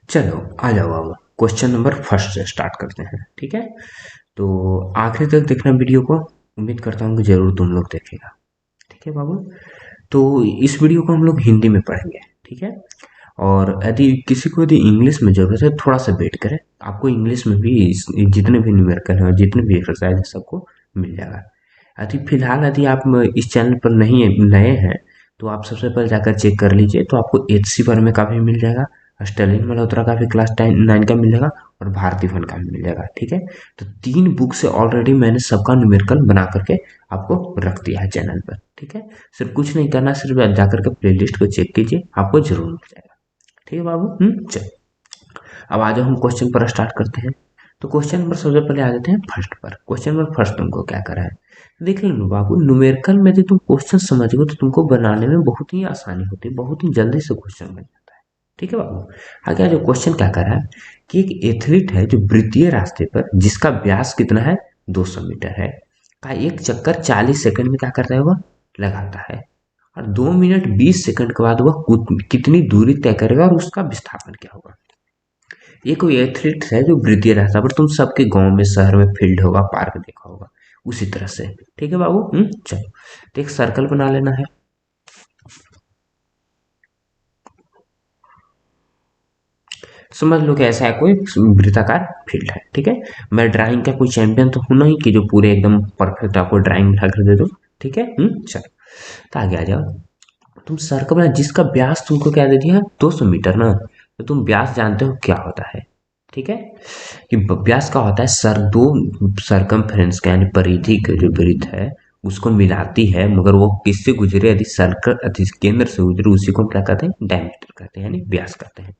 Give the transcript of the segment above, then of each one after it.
चलो आ जाओ, अब क्वेश्चन नंबर फर्स्ट से स्टार्ट करते हैं। ठीक है, तो आखिरी तक देखना वीडियो को। उम्मीद करता हूँ कि जरूर तुम लोग देखेगा। ठीक है बाबू, तो इस वीडियो को हम लोग हिंदी में पढ़ेंगे। ठीक है, और यदि किसी को यदि इंग्लिश में जरूरत है थोड़ा सा वेट करें, आपको इंग्लिश में भी जितने भी न्यूमेरिकल हैं और जितने भी एक्सरसाइज है सबको मिल जाएगा। यदि फिलहाल यदि आप इस चैनल पर नहीं नए हैं तो आप सबसे पहले जाकर चेक कर लीजिए, तो आपको एचसी वर्मा का भी मिल जाएगा, स्टर्लिन मल्होत्रा का भी क्लास 9 का मिल जाएगा, और भारती फन का भी मिल जाएगा। ठीक है, तो 3 बुक से ऑलरेडी मैंने सबका न्यूमेरिकल बना करके आपको रख दिया है चैनल पर। ठीक है, सिर्फ कुछ नहीं करना, सिर्फ जाकर के प्लेलिस्ट को चेक कीजिए, आपको जरूर मिल जाएगा। ठीक है बाबू, चलो अब आ जाओ, हम क्वेश्चन पर स्टार्ट करते हैं। तो क्वेश्चन नंबर सबसे पहले आ जाते हैं फर्स्ट पर। क्वेश्चन नंबर फर्स्ट तुमको क्या करा है, देख लो बाबू, न्यूमेरिकल में यदि तुम क्वेश्चन समझ गए तो तुमको बनाने में बहुत ही आसानी होती है, बहुत ही जल्दी से क्वेश्चन बन जाता है। ठीक है बाबू, आगे जो क्वेश्चन क्या कर रहा है कि एक एथलीट है जो वृत्तीय रास्ते पर, जिसका व्यास कितना है 200 मीटर है, का एक चक्कर 40 सेकंड में क्या करता है वह लगाता है, और 2 मिनट 20 सेकंड के बाद वह कितनी दूरी तय करेगा और उसका विस्थापन क्या होगा। ये कोई एथलीट है जो वृद्धि रहता है, पर तुम सबके गांव में शहर में फील्ड होगा, पार्क देखा होगा, उसी तरह से। ठीक है बाबू, चलो, तो एक सर्कल बना लेना है। समझ लो कि ऐसा है कोई वृत्ताकार फील्ड है। ठीक है, मैं ड्राइंग का कोई चैंपियन तो हूं नहीं कि जो पूरे एकदम परफेक्ट आपको ड्राइंग बना कर दे दो। ठीक है, चलो, तो आगे आ जाओ। तुम सर्कल बना जिसका व्यास तुमको क्या दे दिया, 200 मीटर ना, तो तुम व्यास जानते हो क्या होता है। ठीक है, कि व्यास का होता है सर दो सरकमफ्रेंस का, यानी परिधि के जो वृत्त है उसको मिलाती है, मगर वो किससे गुजरे, यदि सर्कल यदि केंद्र से गुजरे उसी को हम क्या कहते हैं, डायमीटर कहते हैं, यानी व्यास कहते हैं।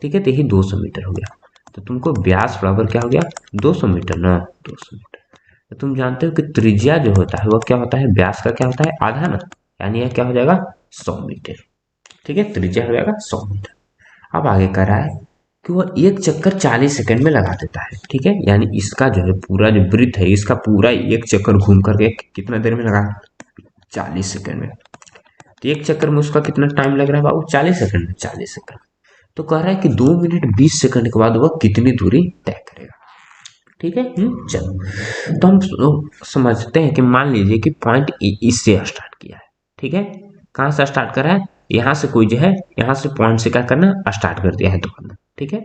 ठीक है, तो यही 200 मीटर हो गया। तो तुमको व्यास बराबर क्या हो गया, 200 मीटर ना, 200 मीटर। तो तुम जानते हो कि त्रिज्या जो होता है वह क्या होता है, व्यास का क्या होता है, आधा ना, यानी यह क्या हो जाएगा, 100 मीटर। ठीक है, त्रिज्या हो जाएगा 100 मीटर। अब आगे कर रहा है कि वो एक चक्कर 40 सेकंड में लगा देता है। ठीक है, यानी इसका जो है पूरा जो वृत्त है इसका पूरा एक चक्कर घूम करके कितना देर में लगा, 40 सेकंड में। तो एक चक्कर में उसका कितना टाइम लग रहा है बाबू, 40 सेकंड में, 40 सेकंड। तो कह रहा है कि 2 मिनट 20 सेकंड के बाद वह कितनी दूरी तय करेगा। ठीक है, चलो, तो हम समझते हैं कि मान लीजिए कि पॉइंट इससे स्टार्ट किया है। ठीक है, कहाँ से स्टार्ट करा है, यहाँ से कोई जो है, यहाँ से पॉइंट से क्या करना, स्टार्ट कर दिया है दौड़ना। ठीक है,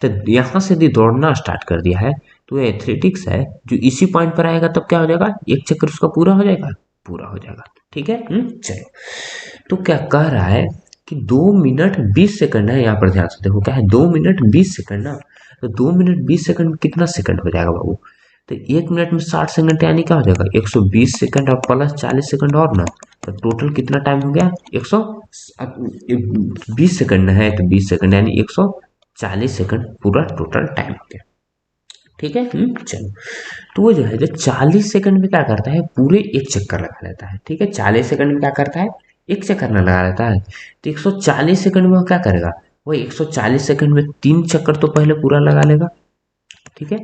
तो यहाँ से यदि दौड़ना स्टार्ट कर दिया है तो एथलेटिक्स है जो इसी पॉइंट पर आएगा तब क्या हो जाएगा, एक चक्कर उसका पूरा हो जाएगा, पूरा हो जाएगा। ठीक है, चलो, तो क्या कह रहा है कि 2 मिनट 20 सेकंड है, यहाँ पर ध्यान से देखो क्या है, 2 मिनट 20 सेकंड ना, तो 2 मिनट 20 सेकंड में कितना सेकंड हो जाएगा बाबू, तो 1 मिनट में 60 सेकंड, यानी क्या हो जाएगा 120 सेकंड, और प्लस 40 सेकंड और ना, तो टोटल कितना टाइम हो गया, 120 सेकंड है, तो 20 सेकंड यानी 140 सेकंड पूरा टोटल टाइम हो गया। ठीक है, चलो, तो वो जो है जो 40 सेकंड में क्या करता है, पूरे एक चक्कर लगा लेता है। ठीक है, 40 सेकंड में क्या करता है, एक चक्कर न लगा लेता है, तो 140 सेकंड में वो क्या करेगा, वो 140 सेकंड में 3 चक्कर तो पहले पूरा लगा लेगा। ठीक है,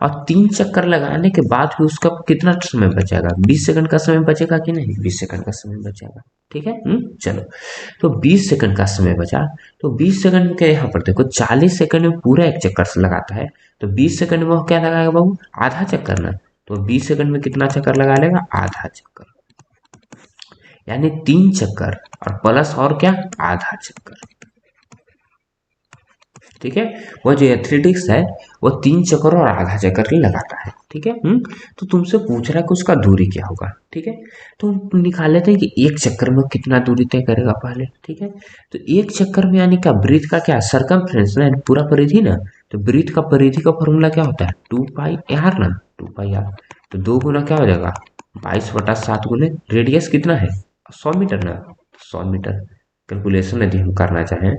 और 3 चक्कर लगाने के बाद फिर उसका कितना समय बचेगा, 20 सेकंड का समय बचेगा कि नहीं, 20 सेकंड का समय बचेगा। ठीक है, चलो, तो 20 सेकंड का समय बचा, तो 20 सेकंड में क्या, यहाँ पर देखो 40 सेकंड में पूरा एक चक्कर से लगाता है, तो 20 सेकंड में वो क्या लगाएगा बाबू, आधा चक्कर ना, तो 20 सेकंड में कितना चक्कर लगा लेगा, आधा चक्कर, यानी 3 चक्कर और प्लस और क्या, आधा चक्कर। ठीक है, वह जो एथलेटिक्स है वो 3 चक्कर और आधा चक्कर लगाता है। ठीक है, तो तुमसे पूछ रहा है कि उसका दूरी क्या होगा। ठीक है, तो हम निकाल लेते हैं कि एक चक्कर में कितना दूरी तय करेगा पहले। ठीक है, तो एक चक्कर में यानी क्या, वृत्त का क्या, सरकमफ्रेंस ना, पूरा परिधि ना, तो वृत्त का परिधि का फॉर्मूला क्या होता है, 2 पाई आर ना, 2 पाई आर, तो 2 गुना क्या हो जाएगा, 22/7 गुने रेडियस कितना है, 100 मीटर ना, 100 मीटर। कैलकुलेशन यदि हम करना चाहें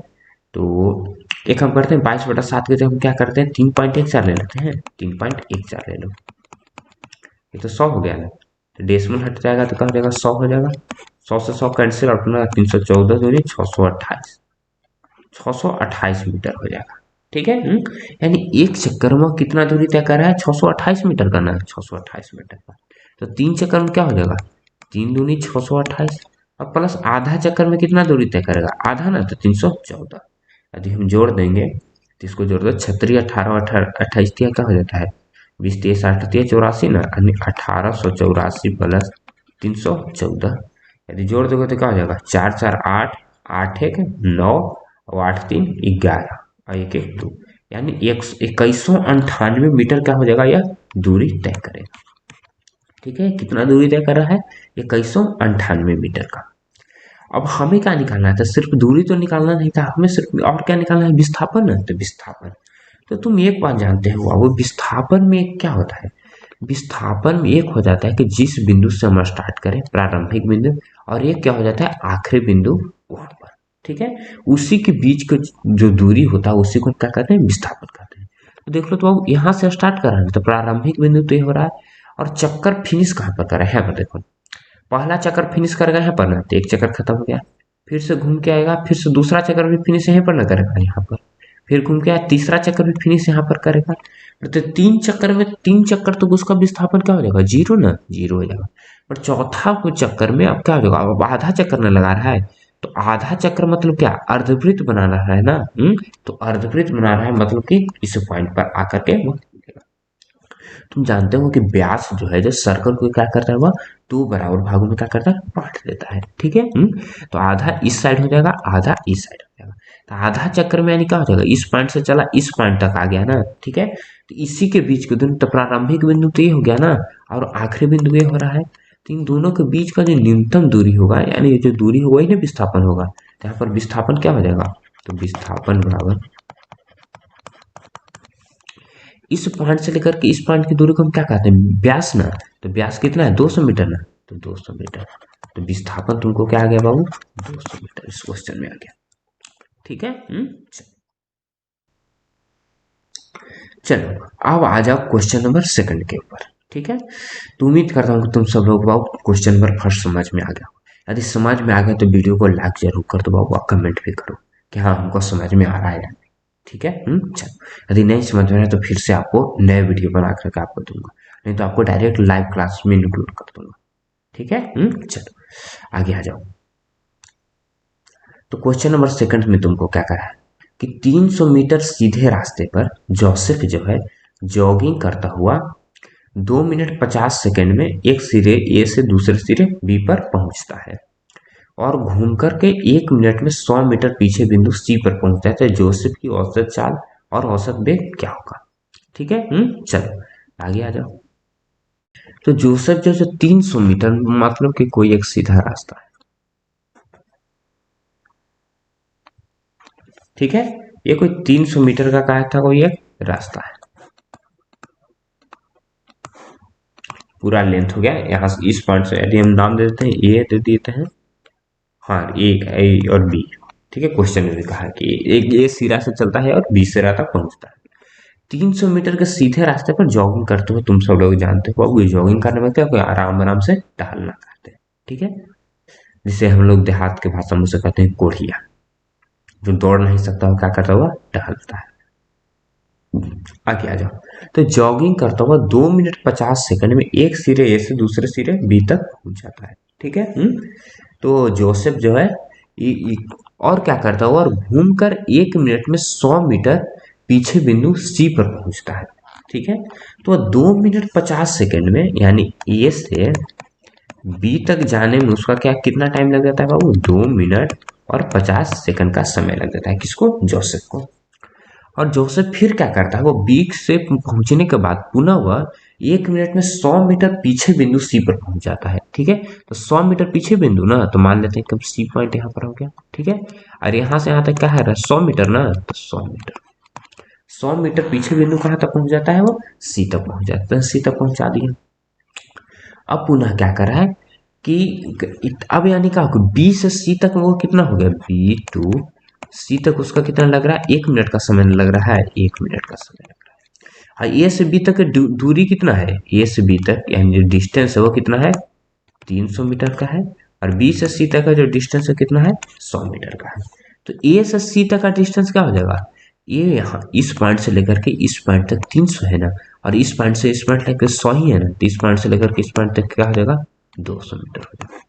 तो एक हम करते हैं, 22/7 के हम क्या करते हैं, 3.14 ले लेते हैं, 3.14 ले लो, ये तो 100 हो गया ना, तो डेसिमल हट जाएगा तो क्या हो जाएगा, 100 हो जाएगा, 100 से 100 कैंसिल, अपना 314 दूनी 628, 628 मीटर हो जाएगा। ठीक है, यानी एक चक्कर में कितना दूरी तय कर रहा है, 628 मीटर का ना, 628 मीटर का, तो 3 चक्कर में क्या हो जाएगा, 3 दूनी 628, और प्लस आधा चक्कर में कितना दूरी तय करेगा, आधा ना, तो 314, यदि हम जोड़ देंगे तो इसको जोड़ दो, 36 18 28 दिया क्या हो जाता है, 20 3 60 3 84 ना, यानी 1884 प्लस 314। यदि जोड़ दोगे तो क्या हो जाएगा, 4 4 8, 8 1 9 और 8 3 11 और 1 1 2, यानी 2198 मीटर क्या हो जाएगा, यह दूरी तय करेगा। ठीक है, कितना दूरी तय कर रहा है, 2198 मीटर का। अब हमें क्या निकालना था, सिर्फ दूरी तो निकालना नहीं था, हमें सिर्फ और क्या निकालना है, विस्थापन है। तो विस्थापन, तो तुम एक बात जानते हो, वो विस्थापन में क्या होता है, विस्थापन में एक हो जाता है कि जिस बिंदु से हम स्टार्ट करें प्रारंभिक बिंदु, और एक क्या हो जाता है आखिरी बिंदु वहां पर। ठीक है, उसी के बीच का जो दूरी होता है उसी को क्या कहते हैं, विस्थापन कहते हैं। तो देख लो, तो अब यहाँ से स्टार्ट कर रहे हैं तो प्रारंभिक बिंदु तो ये हो रहा है, और चक्कर फिनिश कहाँ पर कर रहे हैं, यहाँ पर देखो, पहला चक्कर फिनिश करेगा यहाँ पर ना, तो एक चक्कर खत्म हो गया, फिर से घूम के आएगा, फिर से दूसरा चक्कर भी फिनिश यहीं पर ना करेगा यहाँ पर, फिर घूम के आया, तीसरा चक्कर भी फिनिश यहाँ पर करेगा, तो 3 चक्कर में 3 चक्कर तो उसका विस्थापन क्या हो जाएगा, जीरो ना, जीरो हो जाएगा। पर चौथा को चक्कर में अब क्या हो जाएगा, अब आधा चक्कर ना लगा रहा है, तो आधा चक्कर मतलब क्या, अर्धवृत्त बना रहा है ना, तो अर्धवृत्त बना रहा है मतलब कि इस पॉइंट पर आकर के वो, तुम जानते हो कि व्यास जो है, जो सर्कल को क्या करता है, वह 2 बराबर भागों में क्या करता है, बांट देता है। ठीक है, तो आधा इस साइड हो जाएगा, आधा इस साइड हो जाएगा, तो आधा चक्कर में यानी क्या हो जाएगा, इस पॉइंट से चला इस पॉइंट तक आ गया ना। ठीक है, तो इसी के बीच के दोनों, तो प्रारंभिक बिंदु तो ये हो गया ना, और आखिरी बिंदु ये हो रहा है, तो इन दोनों के बीच का जो न्यूनतम दूरी होगा, यानी जो दूरी होगा वही ना विस्थापन होगा, तो यहाँ पर विस्थापन क्या हो जाएगा, तो विस्थापन बराबर इस पॉइंट से लेकर के इस पॉइंट की दूरी को हम क्या कहते हैं, व्यास ना, तो व्यास कितना है, 200 मीटर ना, तो 200 मीटर, तो विस्थापन तुमको क्या आ गया बाबू, 200 मीटर इस क्वेश्चन में आ गया। ठीक है, चलो अब आ जाओ क्वेश्चन नंबर सेकंड के ऊपर। ठीक है, तो उम्मीद करता हूँ कि तुम सब लोग बाबू क्वेश्चन नंबर फर्स्ट समझ में आ गया। यदि समझ में आ गया तो वीडियो को लाइक जरूर कर दो बाबू, कमेंट भी करो कि हाँ हमको समझ में आ रहा है। ठीक है, चलो यदि नहीं समझ में आया तो फिर से आपको नए वीडियो बना करके आपको दूंगा, नहीं तो आपको डायरेक्ट लाइव क्लास में इंक्लूड कर दूंगा। ठीक है, चलो आगे आ जाओ। तो क्वेश्चन नंबर सेकंड में तुमको क्या करा है कि 300 मीटर सीधे रास्ते पर जोसेफ जो है जॉगिंग करता हुआ 2 मिनट 50 सेकंड में एक सिरे ए से दूसरे सिरे बी पर पहुंचता है, और घूम करके 1 मिनट में 100 मीटर पीछे बिंदु सी पर पहुंचता है, तो जोसेफ की औसत चाल और औसत वेग क्या होगा। ठीक है, चलो आगे आ जाओ। तो जोसेफ जो 300 मीटर मतलब कि कोई एक सीधा रास्ता है। ठीक है, ये कोई 300 मीटर का कहा था, कोई एक रास्ता है, पूरा लेंथ हो गया यहाँ से इस पॉइंट से, यदि हम नाम दे देते हैं ए दे देते हैं, हाँ ए और बी। ठीक है, क्वेश्चन में भी कहा कि एक ए सिरा से चलता है और बी सिरा तक पहुंचता है। 300 मीटर के सीधे रास्ते पर जॉगिंग करते हुए, तुम सब लोग जानते हो अब जॉगिंग करने में क्या, कोई आराम आराम से टहलना करते हैं। ठीक है, जिसे हम लोग देहात के भाषा में से कहते हैं कोढ़िया, जो दौड़ नहीं सकता वो क्या करता हुआ टहलता है। आगे आ जाओ। तो जॉगिंग करता हुआ 2 मिनट 50 सेकंड में एक सिरे ए से दूसरे सिरे बी तक पहुंच जाता है। ठीक है, तो जोसेफ जो है और क्या करता है, और घूमकर 1 मिनट में 100 मीटर पीछे बिंदु सी पर पहुंचता है। ठीक है, तो 2 मिनट 50 सेकंड में यानी ए से बी तक जाने में उसका क्या कितना टाइम लग जाता है बाबू, 2 मिनट और 50 सेकंड का समय लग जाता है, किसको, जोसेफ को। और जोसेफ फिर क्या करता है, वो बी से पहुंचने के बाद पुनः वह 1 मिनट में 100 मीटर पीछे बिंदु सी पर पहुंच जाता है। ठीक है, तो 100 मीटर पीछे बिंदु ना, तो मान लेते हैं कि सी पॉइंट यहाँ पर हो गया। ठीक है, और यहाँ से यहाँ तक क्या है, 100 मीटर ना, तो 100 मीटर पीछे बिंदु कहाँ तक पहुंच जाता है, वो सी तक पहुंच जाता है, सी तक पहुंचा दिया। अब पुनः क्या कर रहा है कि अब यानी क्या होगा, बी से सी तक वो कितना हो गया, बी टू सी तक उसका कितना लग रहा है, 1 मिनट का समय लग रहा है, 1 मिनट का समय लग रहा है। और ए से बी तक दूरी कितना है, ए से बी तक यानी जो डिस्टेंस है वो कितना है, 300 मीटर का है, और बी से सी तक का जो डिस्टेंस है कितना है, 100 मीटर का है। तो ए से सी तक का डिस्टेंस क्या हो जाएगा, ये यहाँ इस पॉइंट से लेकर के इस पॉइंट तक 300 है ना, और इस पॉइंट से इस पॉइंट तक 100 ही है ना, तो इस पॉइंट से लेकर के इस पॉइंट तक क्या हो जाएगा, 200 मीटर हो जाएगा।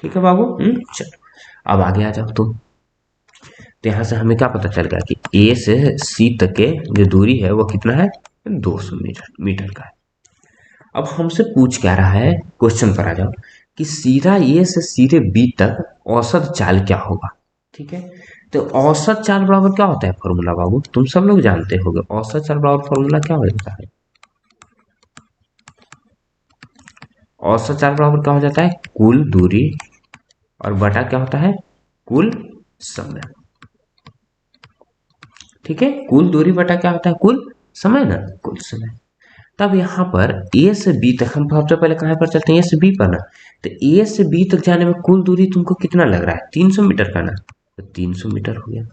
ठीक है बाबू, चलो अब आगे आ जाओ तुम। तो यहाँ से हमें क्या पता चल गया कि ए से सी तक के जो दूरी है वो कितना है, 200 मीटर का है। अब हमसे पूछ क्या रहा है, क्वेश्चन पर आ जाओ कि सीधा ए से सीधे बी तक औसत चाल क्या होगा। ठीक है, तो औसत चाल बराबर क्या होता है फॉर्मूला बाबू, तुम सब लोग जानते होगे औसत चाल बराबर फॉर्मूला क्या हो जाता है। औसत चाल बराबर क्या हो जाता है, कुल दूरी और बटा क्या होता है, कुल समय। ठीक है, कुल दूरी बटा क्या होता है, कुल समय ना, कुल समय। तब यहाँ पर ए से बी तक हम सबसे पहले कहाँ पर चलते हैं, ए से बी पर ना। तो ए से बी तक जाने में कुल दूरी तुमको कितना लग रहा है, 300 मीटर का ना, तो 300 मीटर हो गया।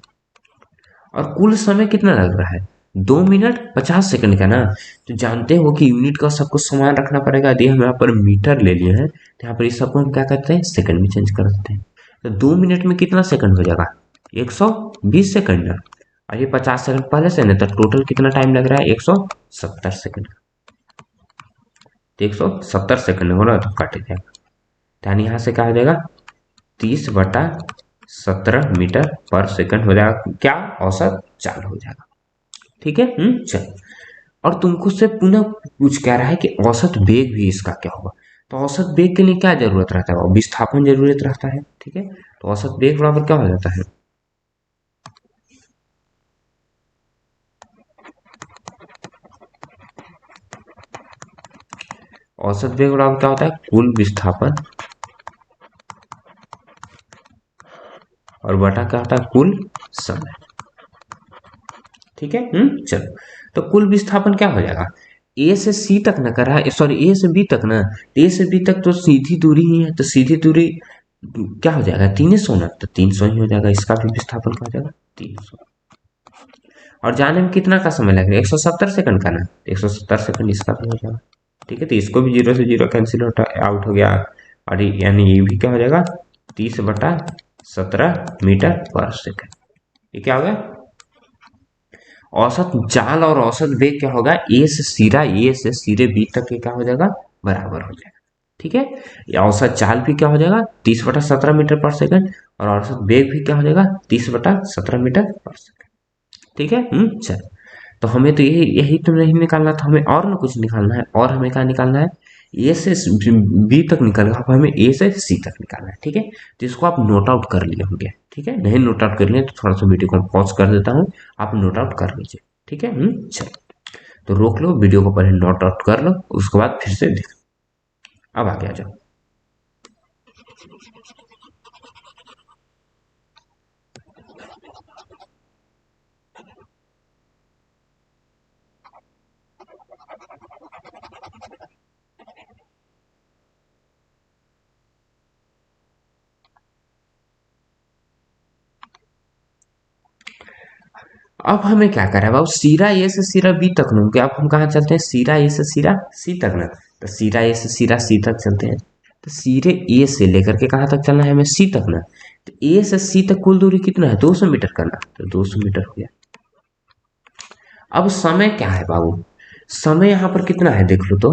और कुल समय कितना लग रहा है, 2 मिनट 50 सेकंड का ना। तो जानते हो कि यूनिट का सबको समान रखना पड़ेगा। यदि हम यहाँ पर मीटर ले लिए हैं तो यहाँ पर इस सबको हम क्या करते हैं, सेकंड में चेंज कर देते हैं। तो 2 मिनट में कितना सेकंड हो जाएगा, 120 सेकंड ना। और ये 50 सेकंड पहले से ना, तो टोटल कितना टाइम लग रहा है, 170 सेकंड। तो 170 सेकंड हो रहा है, तो कट जाएगा। यानी यहाँ से क्या हो जाएगा, 30/17 मीटर पर सेकंड हो जाएगा, क्या औसत चाल हो जाएगा। ठीक है, चल। और तुमको से पुनः पूछ क्या रहा है कि औसत वेग भी इसका क्या होगा। तो औसत वेग के लिए क्या जरूरत रहता है, विस्थापन जरूरत रहता है। ठीक है, तो औसत वेग बराबर क्या हो जाता है, औसत वेग बराबर क्या होता है, कुल विस्थापन और बटा क्या होता है, कुल समय। ठीक है, चलो। तो कुल विस्थापन क्या हो जाएगा, ए से सी तक ना करा है, सॉरी ए से बी तक ना, ए से बी तक तो सीधी दूरी ही है, तो सीधी दूरी क्या हो जाएगा, 300 ना, तो 300 ही हो जाएगा। इसका भी विस्थापन क्या हो जाएगा, 300। और जाने में कितना का समय लगेगा, 170 सेकंड का ना, 170 सेकंड इसका भी हो जाएगा। ठीक है, तो इसको भी 0 से 0 कैंसिल आउट हो गया। और यानी ये भी क्या हो जाएगा, 30/17 मीटर पर सेकंड। ये क्या हो गया, औसत चाल और औसत वेग क्या होगा, ए से सीधे बी तक के क्या हो जाएगा, बराबर हो जाएगा। ठीक है, ये औसत चाल भी क्या हो जाएगा, 30/17 मीटर पर सेकंड। और औसत वेग भी क्या हो जाएगा, 30/17 मीटर पर सेकंड। ठीक है, चल। तो हमें तो यही यही तो नहीं निकालना था, हमें और ना कुछ निकालना है। और हमें क्या निकालना है, ए से बी तक निकालना, अब हमें ए से सी तक निकालना है। ठीक है, तो इसको आप नोट आउट कर लिए होंगे। ठीक है, नहीं नोट आउट कर लिए तो थोड़ा सा वीडियो को पॉज कर देता हूँ, आप नोट आउट कर लीजिए। ठीक है, चलो। तो रोक लो वीडियो को, पहले नोट आउट कर लो, उसके बाद फिर से देख। अब आगे आ जाओ। अब हमें क्या करा है बाबू, सीरा ए से सीरा बी तक ना, अब हम कहाँ चलते हैं, सीरा ए से सीरा सी तक ना। तो सीरा ए से सीरा सी तक चलते हैं। तो सीरे ए से लेकर के कहाँ तक चलना है हमें, सी तक ना। तो ए से सी तक कुल दूरी कितना है, 200 मीटर करना, तो 200 मीटर हो गया। अब समय क्या है बाबू, समय यहाँ पर कितना है देख लो तो।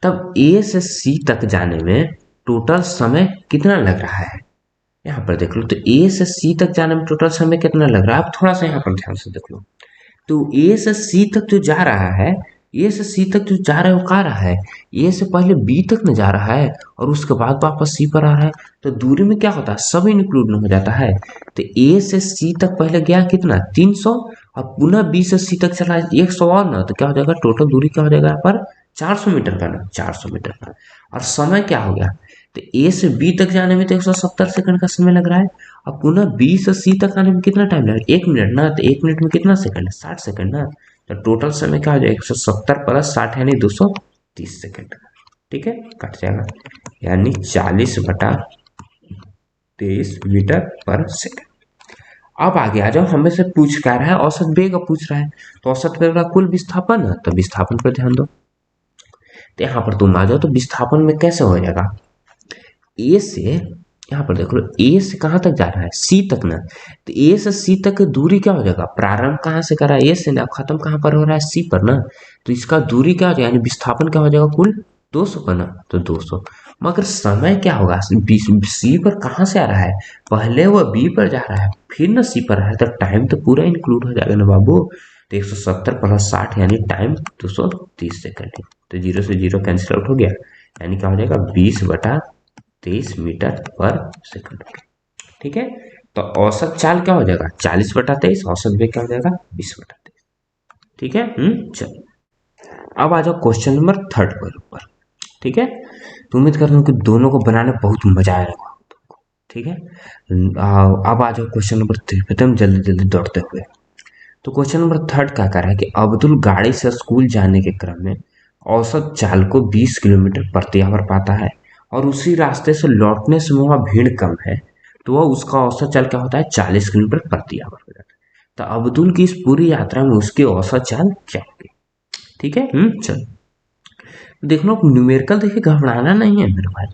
तब ए से सी तक जाने में टोटल समय कितना लग रहा है, यहाँ पर देख लो। तो ए से सी तक जाने में टोटल समय कितना लग रहा है, आप थोड़ा सा यहाँ पर ध्यान से देख लो। तो ए से सी तक जो जा रहा है, ए से सी तक जो जा रहा है वो कहाँ रहा है, ए से पहले बी तक न जा रहा है और उसके बाद वापस सी पर आ रहा है। तो दूरी में क्या होता है, सब इंक्लूड हो जाता है। तो ए से सी तक पहले गया कितना, 300, और पुनः बी से सी तक चला 100 और ना, तो क्या हो जाएगा, टोटल दूरी क्या हो जाएगा यहाँ पर, 400 मीटर का ना, 400 मीटर का। और समय क्या हो गया, तो ए से बी तक जाने में तो 170 सेकंड का समय लग रहा है। अब पुनः बी से सी तक आने में कितना टाइम लगेगा, 1 मिनट ना। तो 1 मिनट में कितना सेकंड है, 60 सेकंड ना। तो टोटल समय क्या हो जाएगा, 170 + 60 यानी 230 सेकंड। ठीक है, कट जाएगा, यानी 40/23 मीटर पर सेकंड। अब आगे आ जाओ, हमें से पूछ क्या रहा है, औसत वेग पूछ रहा है। तो औसत वेग का कुल विस्थापन है, तो विस्थापन पर ध्यान दो। तो यहाँ पर तुम आ जाओ, तो विस्थापन में कैसे हो जाएगा, ए से यहाँ पर देख लो, ए से कहाँ तक जा रहा है, सी तक ना। तो ए से सी तक की दूरी क्या हो जाएगा, प्रारंभ कहाँ से करा, ए से ना, खत्म कहाँ पर हो रहा है, सी पर ना। तो इसका दूरी क्या हो जाएगा, यानी विस्थापन क्या हो जाएगा, कुल 200 का ना, तो 200। मगर समय क्या होगा, सी पर कहाँ से आ रहा है, पहले वो बी पर जा रहा है फिर ना सी पर आ रहा है, तो टाइम तो पूरा इंक्लूड हो जाएगा ना बाबू। तो 170 प्लस 60 यानी टाइम 230 सेकंड। तो जीरो से जीरो कैंसिल आउट हो गया, यानी क्या हो जाएगा 20/23 मीटर पर सेकंड। ठीक है। तो औसत चाल क्या हो जाएगा 40/23, औसत वेग क्या हो जाएगा 20/23। ठीक है। चलो अब आ जाओ क्वेश्चन नंबर 3 पर ऊपर। ठीक है। तो उम्मीद करता हूँ कि दोनों को बनाने बहुत मजा आएगा। ठीक है। अब आ जाओ क्वेश्चन नंबर 3 पे, एकदम जल्दी जल्दी दौड़ते हुए। तो क्वेश्चन नंबर 3 क्या कर रहा है कि अब्दुल गाड़ी से स्कूल जाने के क्रम में औसत चाल को 20 किलोमीटर प्रति आवर पाता है, और उसी रास्ते से लौटने से वहाँ भीड़ कम है, तो वह उसका औसत चाल क्या होता है 40 किलोमीटर प्रति आवर हो जाता है। तो अब्दुल की इस पूरी यात्रा में उसकी औसत चाल क्या होगी। ठीक है। चलो देख लो, न्यूमेरिकल देखिए, घबराना नहीं है मेरे भाई।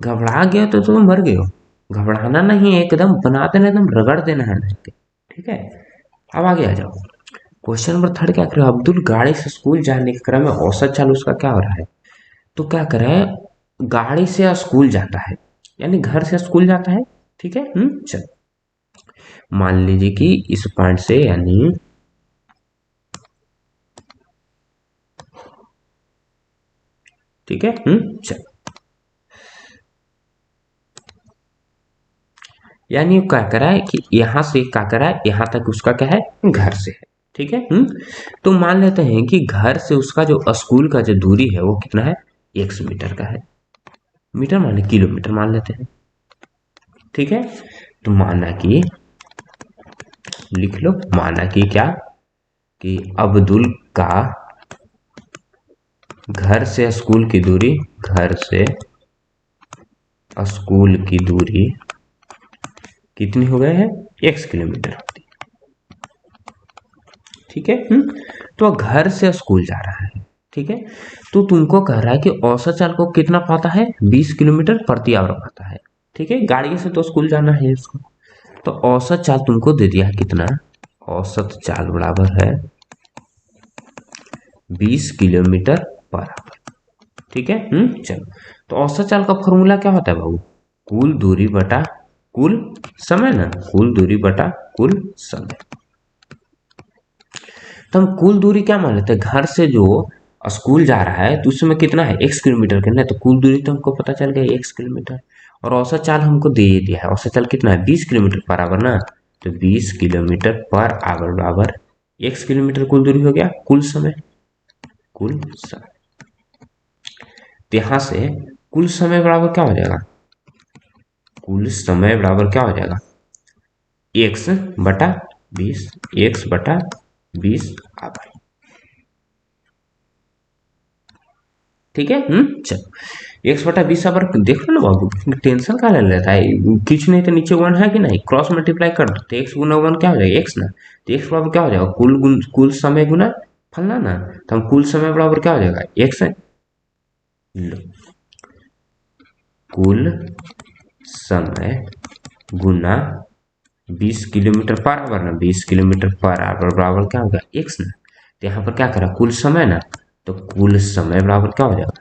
घबरा गए तो तुम मर गए हो। घबराना नहीं है, एकदम बना देना, एकदम रगड़ देना है नहीं के। ठीक है। अब आगे आ जाओ। क्वेश्चन नंबर 3 क्या कर रहे हो, अब्दुल गाड़ी से स्कूल जाने के क्रम में औसत चाल उसका क्या हो रहा है। तो क्या करे, गाड़ी से स्कूल जाता है, यानी घर से स्कूल जाता है। ठीक है। चलो मान लीजिए कि इस पॉइंट से, यानी ठीक है। चलो यानी क्या करा है कि यहां से क्या करा है, यहां तक उसका क्या है घर से है। ठीक है। तो मान लेते हैं कि घर से उसका जो स्कूल का जो दूरी है वो कितना है 100 मीटर का है। मीटर माने किलोमीटर मान लेते हैं। ठीक है। तो माना कि, लिख लो, माना कि क्या, कि अब्दुल का घर से स्कूल की दूरी, घर से स्कूल की दूरी कितनी हो गए है 1 किलोमीटर होती है। ठीक है। तो घर से स्कूल जा रहा है। ठीक है। तो तुमको कह रहा है कि औसत चाल को कितना पाता है 20 किलोमीटर प्रति आवर पाता है। ठीक है, गाड़ी से तो स्कूल जाना है उसको। तो औसत चाल तुमको दे दिया है कितना, औसत चाल बराबर है 20 किलोमीटर पर आवर। ठीक है। चलो, तो औसत चाल का फॉर्मूला क्या होता है बाबू, कुल दूरी बटा कुल समय ना, कुल दूरी बटा कुल समय। तो हम कुल दूरी क्या मान लेते हैं, घर से जो स्कूल जा रहा है तो उसमें कितना है x किलोमीटर का, तो कुल दूरी तो हमको पता चल गया x किलोमीटर। और औसत चाल हमको दे दिया है, औसत चाल कितना है 20 किलोमीटर पर आवर ना। तो 20 किलोमीटर पर आवर बराबर x किलोमीटर कुल दूरी हो गया, कुल समय, कुल समय। तो यहां से कुल समय बराबर क्या हो जाएगा, कुल समय बराबर क्या हो जाएगा x/20, x/20 आवर। ठीक है। चलो 1/20 आवर देख लो ना बाबू, टेंशन का ले लेता है, कुछ नहीं तो नीचे 1 है कि नहीं, क्रॉस मल्टीप्लाई कर दो तो x गुना 1 क्या हो जाएगा x ना। तो x बराबर क्या हो जाएगा कुल समय गुना फलना ना। तो हम कुल समय बराबर क्या हो जाएगा x है, लो, कुल समय गुना 20 किलोमीटर पर आवर ना, 20 किलोमीटर पर आवर बराबर क्या होगा x ना। तो यहाँ पर क्या करा कुल समय ना, तो कुल समय बराबर क्या हो जाएगा,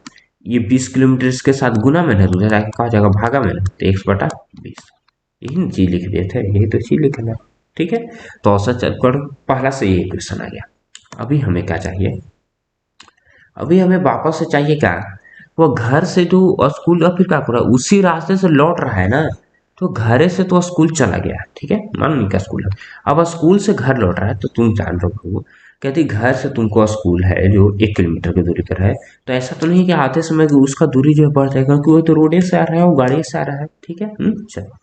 ये 20 किलोमीटर इसके साथ गुना में ना, तो उधर आके क्या हो जाएगा भागा में ना, तो 1/20। यही चीज लिख दिए थे, यही तो चीज लिखना। ठीक है। तो औसत चल कर पहला से ये क्वेश्चन आ गया। अभी हमें क्या चाहिए, अभी हमें वापस से चाहिए क्या, वो घर से जो स्कूल का फिर क्या कर रहा है उसी रास्ते से लौट रहा है ना। तो घरे से तो स्कूल चला गया, ठीक है, मान ली का स्कूल है। अब स्कूल से घर लौट रहा है, तो तुम जान रहे हो, कहती घर से तुमको स्कूल है जो 1 किलोमीटर की दूरी पर है। तो ऐसा तो नहीं कि आते समय कि उसका दूरी जो है बढ़ जाएगा, क्योंकि वो तो रोडे से आ रहा है, वो गाड़ी से आ रहा है। ठीक है। चलो,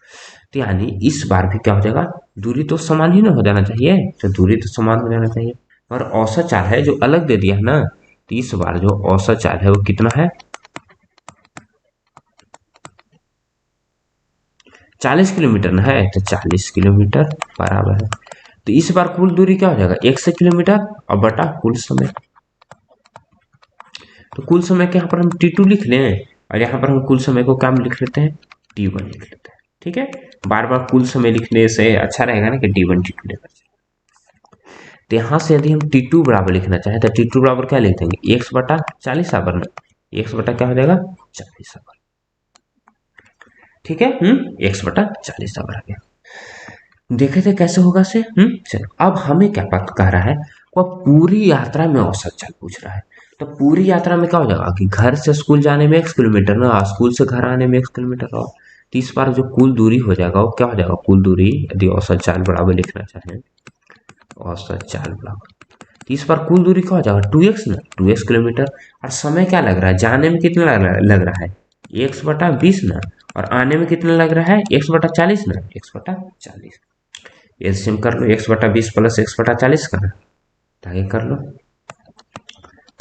तो यानी इस बार भी क्या हो जाएगा, दूरी तो समान ही ना हो जाना चाहिए, तो दूरी तो समान हो जाना चाहिए। और औसत चाल है जो अलग दे दिया है ना, तो इस बार जो औसत चाल है वो कितना है 40 किलोमीटर ना है, तो 40 किलोमीटर बराबर है। तो इस बार कुल दूरी क्या हो जाएगा 100 किलोमीटर और बटा कुल समय। तो कुल समय के यहाँ पर हम T2 लिख लें, और यहाँ पर हम कुल समय को क्या लिख लेते हैं T1 लिख लेते हैं। ठीक है, बार बार कुल समय लिखने से अच्छा रहेगा ना कि T1 T2 लेकर। तो यहाँ से यदि हम T2 बराबर लिखना चाहें तो T2 बराबर क्या लिख देंगे x/40 आवर में, एक्स बटा क्या हो जाएगा 40 आवर। ठीक है, एक्स बटा 40 आवर आ गया। देखे थे कैसे होगा से, चलो अब हमें क्या पता कह रहा है, वह पूरी यात्रा में औसत चाल पूछ रहा है। तो पूरी यात्रा में क्या हो जाएगा कि घर से स्कूल जाने में x किलोमीटर ना, स्कूल से घर आने में x किलोमीटर और 30 बार जो कुल दूरी हो जाएगा वो क्या हो जाएगा, कुल दूरी यदि औसत चाल बराबर लिखना चाहें, औसत चाल बराबर 30 बार कुल दूरी क्या हो जाएगा 2x ना, 2x किलोमीटर। और समय क्या लग रहा है, जाने में कितना लग रहा है x बटा 20 ना, और आने में कितना लग रहा है x बटा 40 ना, x बटा 40। एलसीएम कर लो, x बटा 20 प्लस x बटा 40 का, आगे कर लो।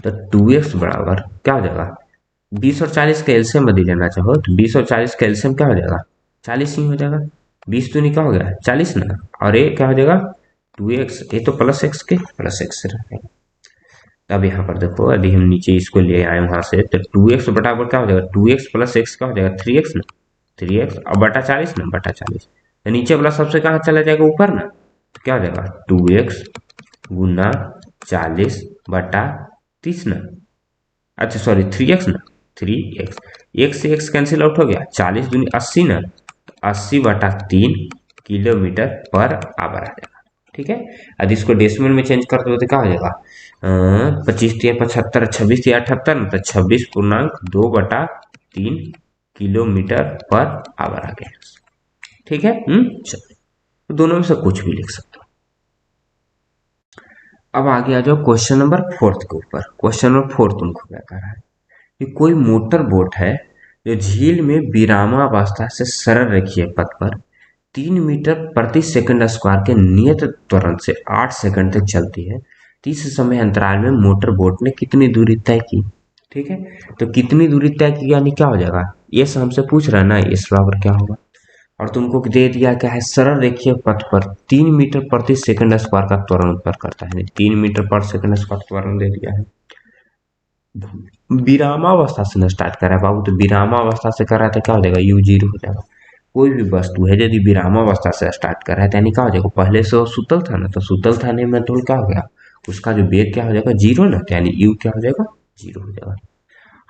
तो 2x बराबर क्या हो जाएगा, 20 और 40 का एलसीएम यदि लेना चाहो तो 20 और 40 का एलसीएम क्या हो जाएगा 40 ही हो जाएगा। 20 तो नहीं क्या हो गया 40 ना, और ये क्या हो जाएगा 2x, ये तो प्लस एक्स के प्लस एक्स रहेगा। अब यहाँ पर देखो यदि हम नीचे इसको ले आए वहां से, तो 2x बराबर क्या हो जाएगा 2x प्लस एक्स क्या हो जाएगा 3x ना, 3x और बटा 40 ना, बटा 40। तो नीचे वाला सबसे कहाँ चला जाएगा ऊपर ना, तो क्या हो जाएगा 2x गुना 40 बटा 30 ना, अच्छा सॉरी 3x ना, 3x, एक से x कैंसिल आउट हो गया, 40 दूनी 80 ना, 80 बटा 3 किलोमीटर पर आवर आ जाएगा। ठीक है, यदि इसको डेसिमल में चेंज कर दो तो क्या हो जाएगा 25 या 75, 26 या 78 ना, तो 26 पूर्णांक 2 बटा 3 किलोमीटर पर आवर आ गया। ठीक है, चलो तो दोनों में से कुछ भी लिख सकते हो। अब आगे आ जाओ क्वेश्चन नंबर 4 के ऊपर। क्वेश्चन नंबर 4 तुमको क्या कह रहा है कि कोई मोटर बोट है जो झील में विरामावस्था से सरल रेखीय पथ पर 3 मीटर प्रति सेकंड स्क्वायर के नियत त्वरण से 8 सेकंड तक चलती है, तो इस समय अंतराल में मोटर बोट ने कितनी दूरी तय की। ठीक है, तो कितनी दूरी तय की यानी क्या हो जाएगा, ये हमसे पूछ रहा है ना, इस बराबर क्या होगा, और तुमको दे दिया क्या है सरल रेखीय पथ पर 3 मीटर प्रति सेकंड स्क्वायर का त्वरण उत्पन्न करता है, 3 मीटर पर सेकंड स्क्वायर त्वरण दे दिया है। विरामावस्था से न स्टार्ट कर रहा है बाबू, तो विरामावस्था से कर रहा है तो क्या हो जाएगा यू जीरो हो जाएगा। कोई भी वस्तु है यदि विरामावस्था से स्टार्ट कर रहा है तो यानी क्या हो जाएगा, पहले से वो सुतल था ना, तो सुतल थाने में तो क्या हो गया उसका जो वेग क्या हो जाएगा जीरो ना, तो यानी यू क्या हो जाएगा जीरो हो जाएगा।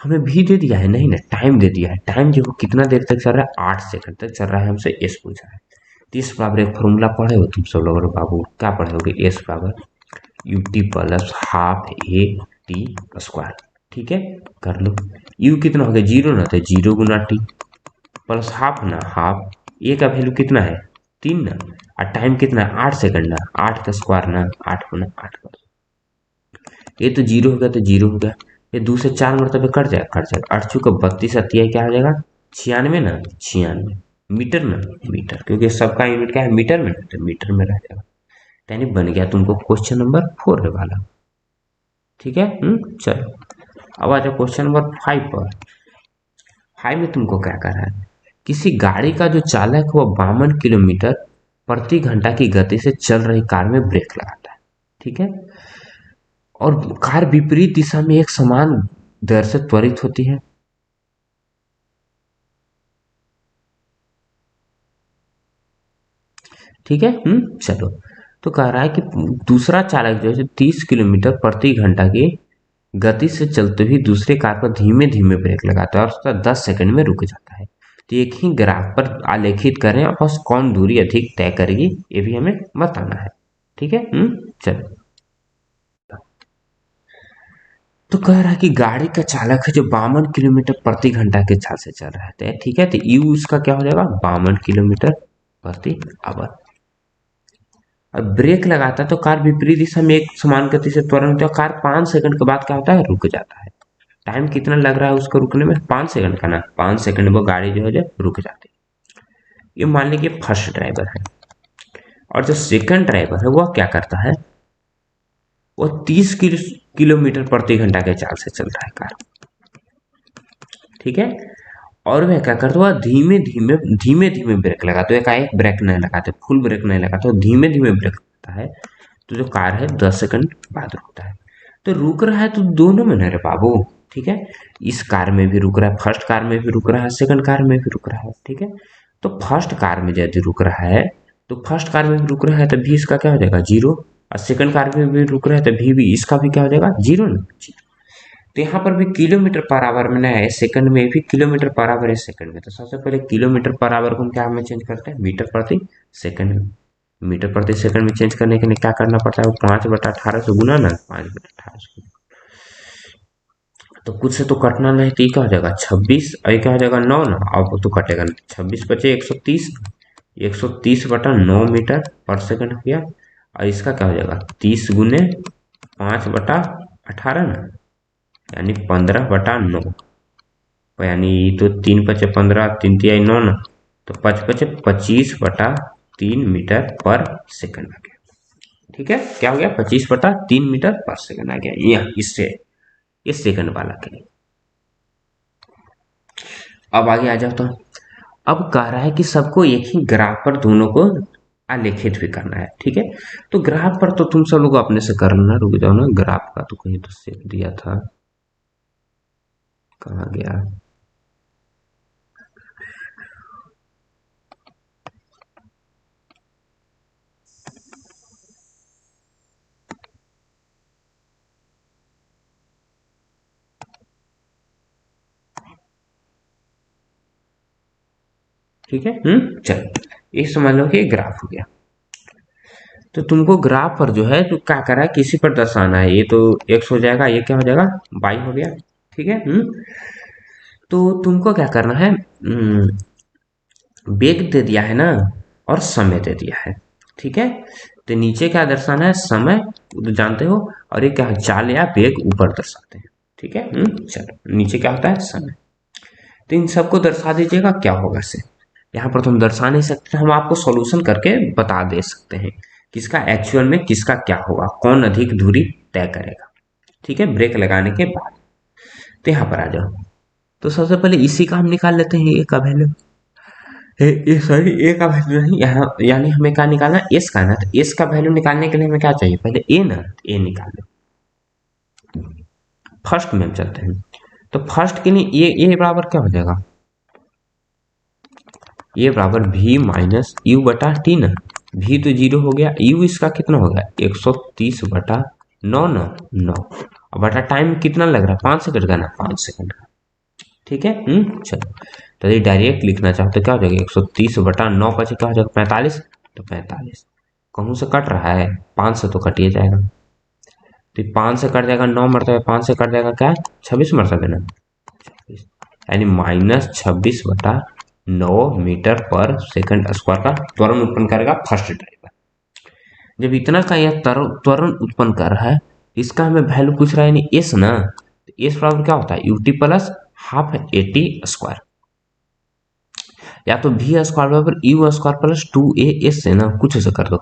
हमें भी दे दिया है नहीं ना, टाइम दे दिया है, टाइम देखो कितना देर तक चल रहा है 8 सेकंड तक चल रहा है, हमसे एस पूछा है। तो इस बराबर एक फॉर्मूला पढ़े हो तुम सब लोग बाबू, क्या पढ़े होगे, एस बराबर U T plus half A T square. ठीक है, कर लो, यू कितना हो गया जीरो ना, तो जीरो गुना टी प्लस हाफ ना, हाफ ए का वैल्यू कितना है 3 ना, और टाइम कितना है 8 सेकंड ना, 8 का स्क्वायर ना, 8 गुना 8 कर, ये तो जीरो हो गया तो जीरो हो गया, ये 2 से 4 मरतबे कट जाएगा, कट जाएगा 8 चुका 32 अतिया क्या हो जाएगा 96 ना, 96 मीटर ना, मीटर, क्योंकि सबका यूनिट क्या है मीटर में, तो मीटर में रह जाएगा। यानी बन गया तुमको क्वेश्चन नंबर 4 वाला। ठीक है, चलो अब आ जाओ क्वेश्चन नंबर 5 पर। 5 में तुमको क्या कर रहा है, किसी गाड़ी का जो चालक है वो 52 किलोमीटर प्रति घंटा की गति से चल रही कार में ब्रेक लगाता है। ठीक है, और कार विपरीत दिशा में एक समान दर से त्वरित होती है। ठीक है, चलो तो कह रहा है कि दूसरा चालक जो है 30 किलोमीटर प्रति घंटा की गति से चलते हुए दूसरे कार पर धीमे धीमे ब्रेक लगाता है और उसका 10 सेकंड में रुक जाता है। तो एक ही ग्राफ पर आलेखित करें और बस कौन दूरी अधिक तय करेगी ये भी हमें बताना है। ठीक है, चलो तो कह रहा है कि गाड़ी का चालक है जो 52 किलोमीटर प्रति घंटा के चाल से चल रहा है। ठीक है, तो यू उसका क्या हो जाएगा 52 किलोमीटर प्रति आवर, और ब्रेक लगाता है तो कार विपरीत दिशा में एक समान गति से त्वरण होता है, कार 5 सेकंड के बाद क्या होता है रुक जाता है। टाइम कितना लग रहा है उसको रुकने में 5 सेकंड का ना, 5 सेकंड में वो गाड़ी जो है रुक जाती है। ये मान लीजिए फर्स्ट ड्राइवर है, और जो सेकंड ड्राइवर है वह क्या करता है, वो 30 किलोमीटर प्रति घंटा के चाल से चल रहा है कार। ठीक है, और वह क्या करता है धीमे धीमे ब्रेक लगाते, एकाएक ब्रेक नहीं लगाते, फुल ब्रेक नहीं लगाते, धीमे धीमे ब्रेक लगता है, तो जो कार है 10 सेकंड बाद रुकता है। तो रुक रहा है तो दोनों में नहीं रे बाबू। ठीक है, इस कार में भी रुक रहा है, फर्स्ट कार में भी रुक रहा है, सेकंड कार में भी रुक रहा है। ठीक है, तो फर्स्ट कार में यदि रुक रहा है तो फर्स्ट कार में भी रुक रहा है तो भी इसका क्या हो जाएगा जीरो, और सेकंड कार में भी रुक रहा है तो भी इसका भी क्या हो जाएगा जीरो ना, जीरो। तो यहाँ पर भी किलोमीटर पर आवर में ना है, सेकंड में भी किलोमीटर पर आवर है सेकंड में। तो सबसे पहले किलोमीटर पर आवर को हम क्या में चेंज करते हैं, मीटर प्रति सेकंड में। मीटर प्रति सेकंड में चेंज करने के लिए क्या करना पड़ता है, वो 5/18 से गुना ना, 5/18 से। तो कुछ से तो कटना नहीं, तो ये क्या हो जाएगा 26, और ये क्या हो जाएगा 9 ना, अब तो कटेगा नहीं, 26 बचे 130, 130/9 मीटर पर सेकंड हो गया। और इसका क्या हो जाएगा 30 गुने 5/18 ना, यानी 15/9। यानी तो 3×5 = 15, 3×3 = 9 ना, तो 5×5 = 25/3 मीटर पर सेकंड आ गया। ठीक है, क्या हो गया 25/3 मीटर पर सेकंड आ गया, यहाँ इससे इस सेकंड वाला के लिए। अब आगे आ जाओ। तो अब कह रहा है कि सबको एक ही ग्राफ पर दोनों को आलेखित भी करना है। ठीक है, तो ग्राफ पर तो तुम सब लोग अपने से करना, रुक जाओ ना, ग्राफ का तो कहीं तो सेव दिया था, कहाँ गया। ठीक है, चलो ये समझ लो कि ग्राफ हो गया। तो तुमको ग्राफ पर जो है तो क्या करा है, किसी पर दर्शाना है। ये तो एक्स हो जाएगा, ये क्या हो जाएगा वाई हो गया। ठीक है, तो तुमको क्या करना है, वेग दे दिया है ना, और समय दे दिया है। ठीक है, तो नीचे क्या दर्शाना है, समय तो जानते हो, और ये क्या है, चाल या वेग ऊपर दर्शाते हैं। ठीक है, चलो नीचे क्या होता है, समय। तो इन सबको दर्शा दीजिएगा, क्या होगा से। यहाँ पर तो हम दर्शा नहीं सकते, हम आपको सॉल्यूशन करके बता दे सकते हैं किसका एक्चुअल में किसका क्या होगा, कौन अधिक दूरी तय करेगा। ठीक है, ब्रेक लगाने के बाद। तो यहाँ पर आ जाओ। तो सबसे पहले इसी का हम निकाल लेते हैं, ए का वैल्यू, सॉरी ए का वैल्यू नहीं, यहाँ यानी हमें क्या निकालना है, एस का ना। तो एस का वैल्यू निकालने के लिए हमें क्या चाहिए, पहले ए ना, ए निकाल लो। फर्स्ट में हम चलते हैं। तो फर्स्ट के लिए ए बराबर क्या हो जाएगा, ए बराबर भी माइनस यू बटा टी ना। भी तो 0 हो गया, यू इसका कितना हो गया 130/9 ना, 9। और बटा टाइम कितना लग रहा है, 5 सेकंड का ना, 5 सेकंड का। ठीक है, चलो। तो ये डायरेक्ट लिखना चाहो तो क्या हो जाएगा 130/9 पचे क्या हो जाएगा 45। तो 45 कहूँ से कट रहा है, 5 से तो कटिए जाएगा। तो 5 से कट जाएगा 9 मरतबे, 5 से कट जाएगा क्या 26 मरतबे ना, यानी -26/9 मीटर पर सेकंड स्क्वायर का त्वरण उत्पन्न करेगा फर्स्ट ड्राइवर। जब इतना का यह त्वरण उत्पन्न कर रहा है, इसका हमें वैल्यू पूछ रहा है, यानी एस ना। तो एस बराबर क्या होता है, UT plus half A T square, या तो भी स्क्वायर बराबर यू स्क्वायर प्लस 2a से ना कुछ से कर दो।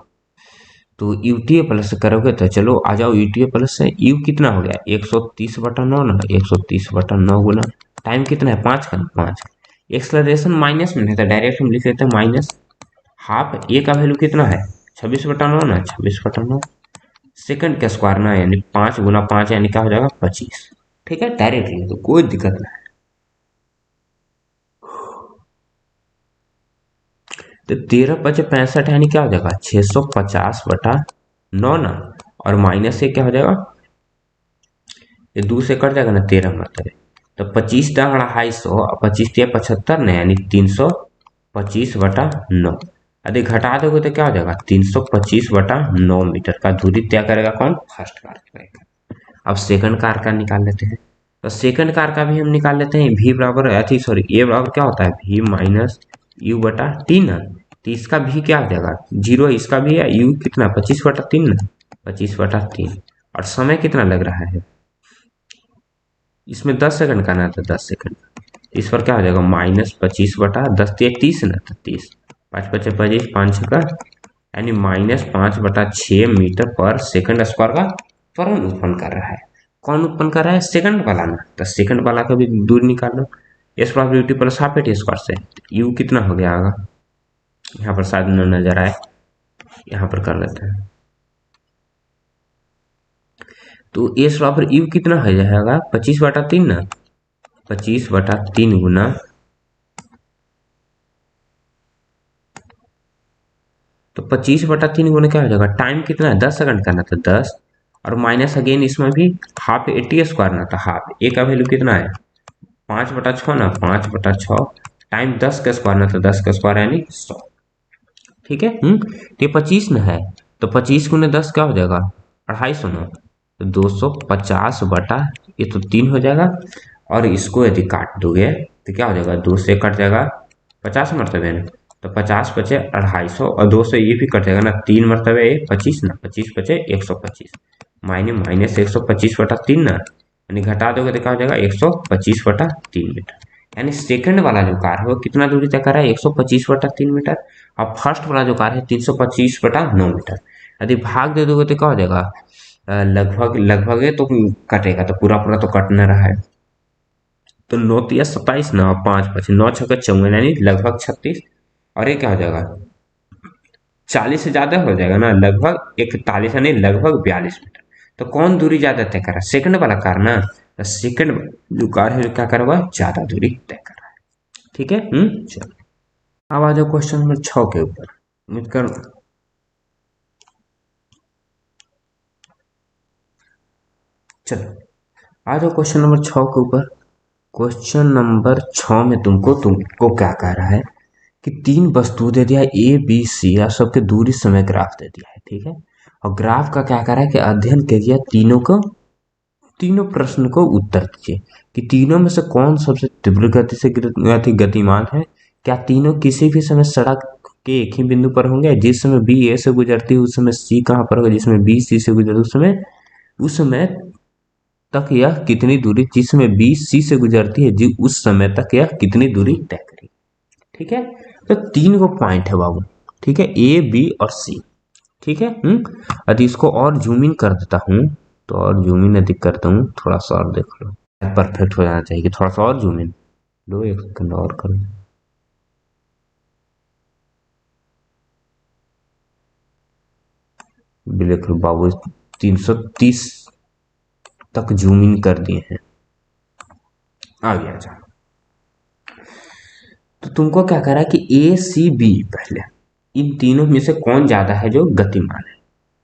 तो यूटीए प्लस से करोगे तो चलो आ जाओ, यूटीए प्लस से यू कितना हो गया 130/9 ना, 130/9 गुना टाइम कितना है 5 का, 5। एक्सलरेशन माइनस में नहीं था, डायरेक्ट हम लिख लेते हैं माइनस हाफ। ए का वैल्यू कितना है 26/9 ना, 26/9 सेकंड का स्क्वायर ना, यानी 5 × 5 यानी क्या हो जाएगा 25। ठीक है, डायरेक्ट लिख दो, कोई दिक्कत नहीं। तो 13×5 = 65 यानी क्या हो जाएगा 650/9 ना, और माइनस से क्या हो जाएगा, ये 2 से कट जाएगा ना 13 मतलब है। तो 25×250 और 25×3 = 75 ना, यानी 325/9। यदि घटा दोगे तो क्या हो जाएगा 325/9 मीटर का दूरी तय करेगा कौन, फर्स्ट कार करेगा। अब सेकंड कार का निकाल लेते हैं। तो सेकंड कार का भी हम निकाल लेते हैं, भी बराबर अथी सॉरी ए बराबर क्या होता है, भी माइनस यू बटा टी ना। तो इसका भी क्या हो जाएगा 0, इसका भी है, यू कितना 25/3 ना, 25/3। और समय कितना लग रहा है इसमें 10 सेकंड का ना, तो 10 सेकंड। इस पर क्या हो जाएगा -25/10, 30 ना, तो 30, 5×5 = 25, 5×6 यानी -5/6 मीटर पर सेकंड स्क्वायर का त्वरण उत्पन्न कर रहा है। कौन उत्पन्न कर रहा है, सेकंड वाला ना। तो सेकंड वाला का भी दूर निकाल लो, S probability plus half A T square से यू कितना हो गया होगा, यहाँ पर शायद न नजर आए, यहाँ पर कर लेते हैं। तो एस बराबर यू कितना हो जाएगा 25/3 ना, 25/3 गुना, तो 25/3 गुना क्या हो जाएगा, टाइम कितना है 10 सेकंड का ना, तो 10 और माइनस अगेन इसमें भी हाफ 80 स्क्वायर ना, तो हाफ ए का वैल्यू कितना है 5/6 ना, 5/6 टाइम 10 का स्क्वायर ना, तो 10 का स्क्वायर यानी 100। ठीक है। तो ये 25 ना है, तो 25 × 10 क्या हो जाएगा 250 ना, तो 250 ये तो 3 हो जाएगा। और इसको यदि काट दोगे तो क्या हो जाएगा 2 से कट जाएगा 50 मरतबे ना, तो 50 बचे 250 और 2 से ये भी कट जाएगा ना, 3 मरतबे 25 ना, 25 बचे 125 माइनस माइनस 125/3 ना, यानी घटा दोगे तो क्या हो जाएगा 125/3 मीटर। यानी सेकंड वाला जो कार है वो कितना दूरी तय कर रहा है 125/3 मीटर, और फर्स्ट वाला जो कार है 325/9 मीटर। यदि भाग दे दोगे तो क्या हो जाएगा लगभग लगभग है तो कटेगा, तो पूरा पूरा तो कट नहीं रहा है, तो 9×3 = 27 ना, 5×5 = 9×6 = 54 यानी लगभग 36। और ये क्या हो जाएगा 40 से ज्यादा हो जाएगा ना, लगभग 41 यानी लगभग 42 मीटर। तो कौन दूरी ज्यादा तय कर रहा है सेकंड वाला कार ना, तो सेकंड जो कार है क्या कर रहा है ज्यादा दूरी तय कर रहा है। ठीक है। चलो अब आ जाओ क्वेश्चन नंबर 6 के ऊपर। उम्मीद कर चलो आ जाओ क्वेश्चन नंबर 6 के ऊपर। क्वेश्चन नंबर 6 में तुमको क्या कह रहा है कि 3 वस्तु दे दिया ए बी सी या सबके दूरी समय ग्राफ दे दिया है। ठीक है। और ग्राफ का क्या कह रहा है कि अध्ययन करिए तीनों प्रश्न को उत्तर दीजिए कि तीनों में से कौन सबसे तीव्र गति से गतिमान है। क्या तीनों किसी भी समय सड़क के एक ही बिंदु पर होंगे, जिस समय बी ए से गुजरती है उस समय सी कहाँ पर होगा, जिसमें बी सी से गुजरती उस समय तक यह कितनी दूरी, जिस समय बी सी से गुजरती है जी उस समय तक यह कितनी दूरी तय करेगी। ठीक है। तो 3 को पॉइंट है बाबू। ठीक है, ए बी और सी। ठीक है। यदि इसको और जूम इन कर देता हूँ, तो और जूम इन यदि करता हूँ थोड़ा सा और देख लो, परफेक्ट हो जाना चाहिए कि थोड़ा सा और जूम इन लो, 1 सेकंड और करो। देख लो बाबू 330 तक जूम इन कर दिए हैं। आ गया जा। तो तुमको क्या कह रहा है कि ए सी बी पहले इन तीनों में से कौन ज्यादा है जो गतिमान है।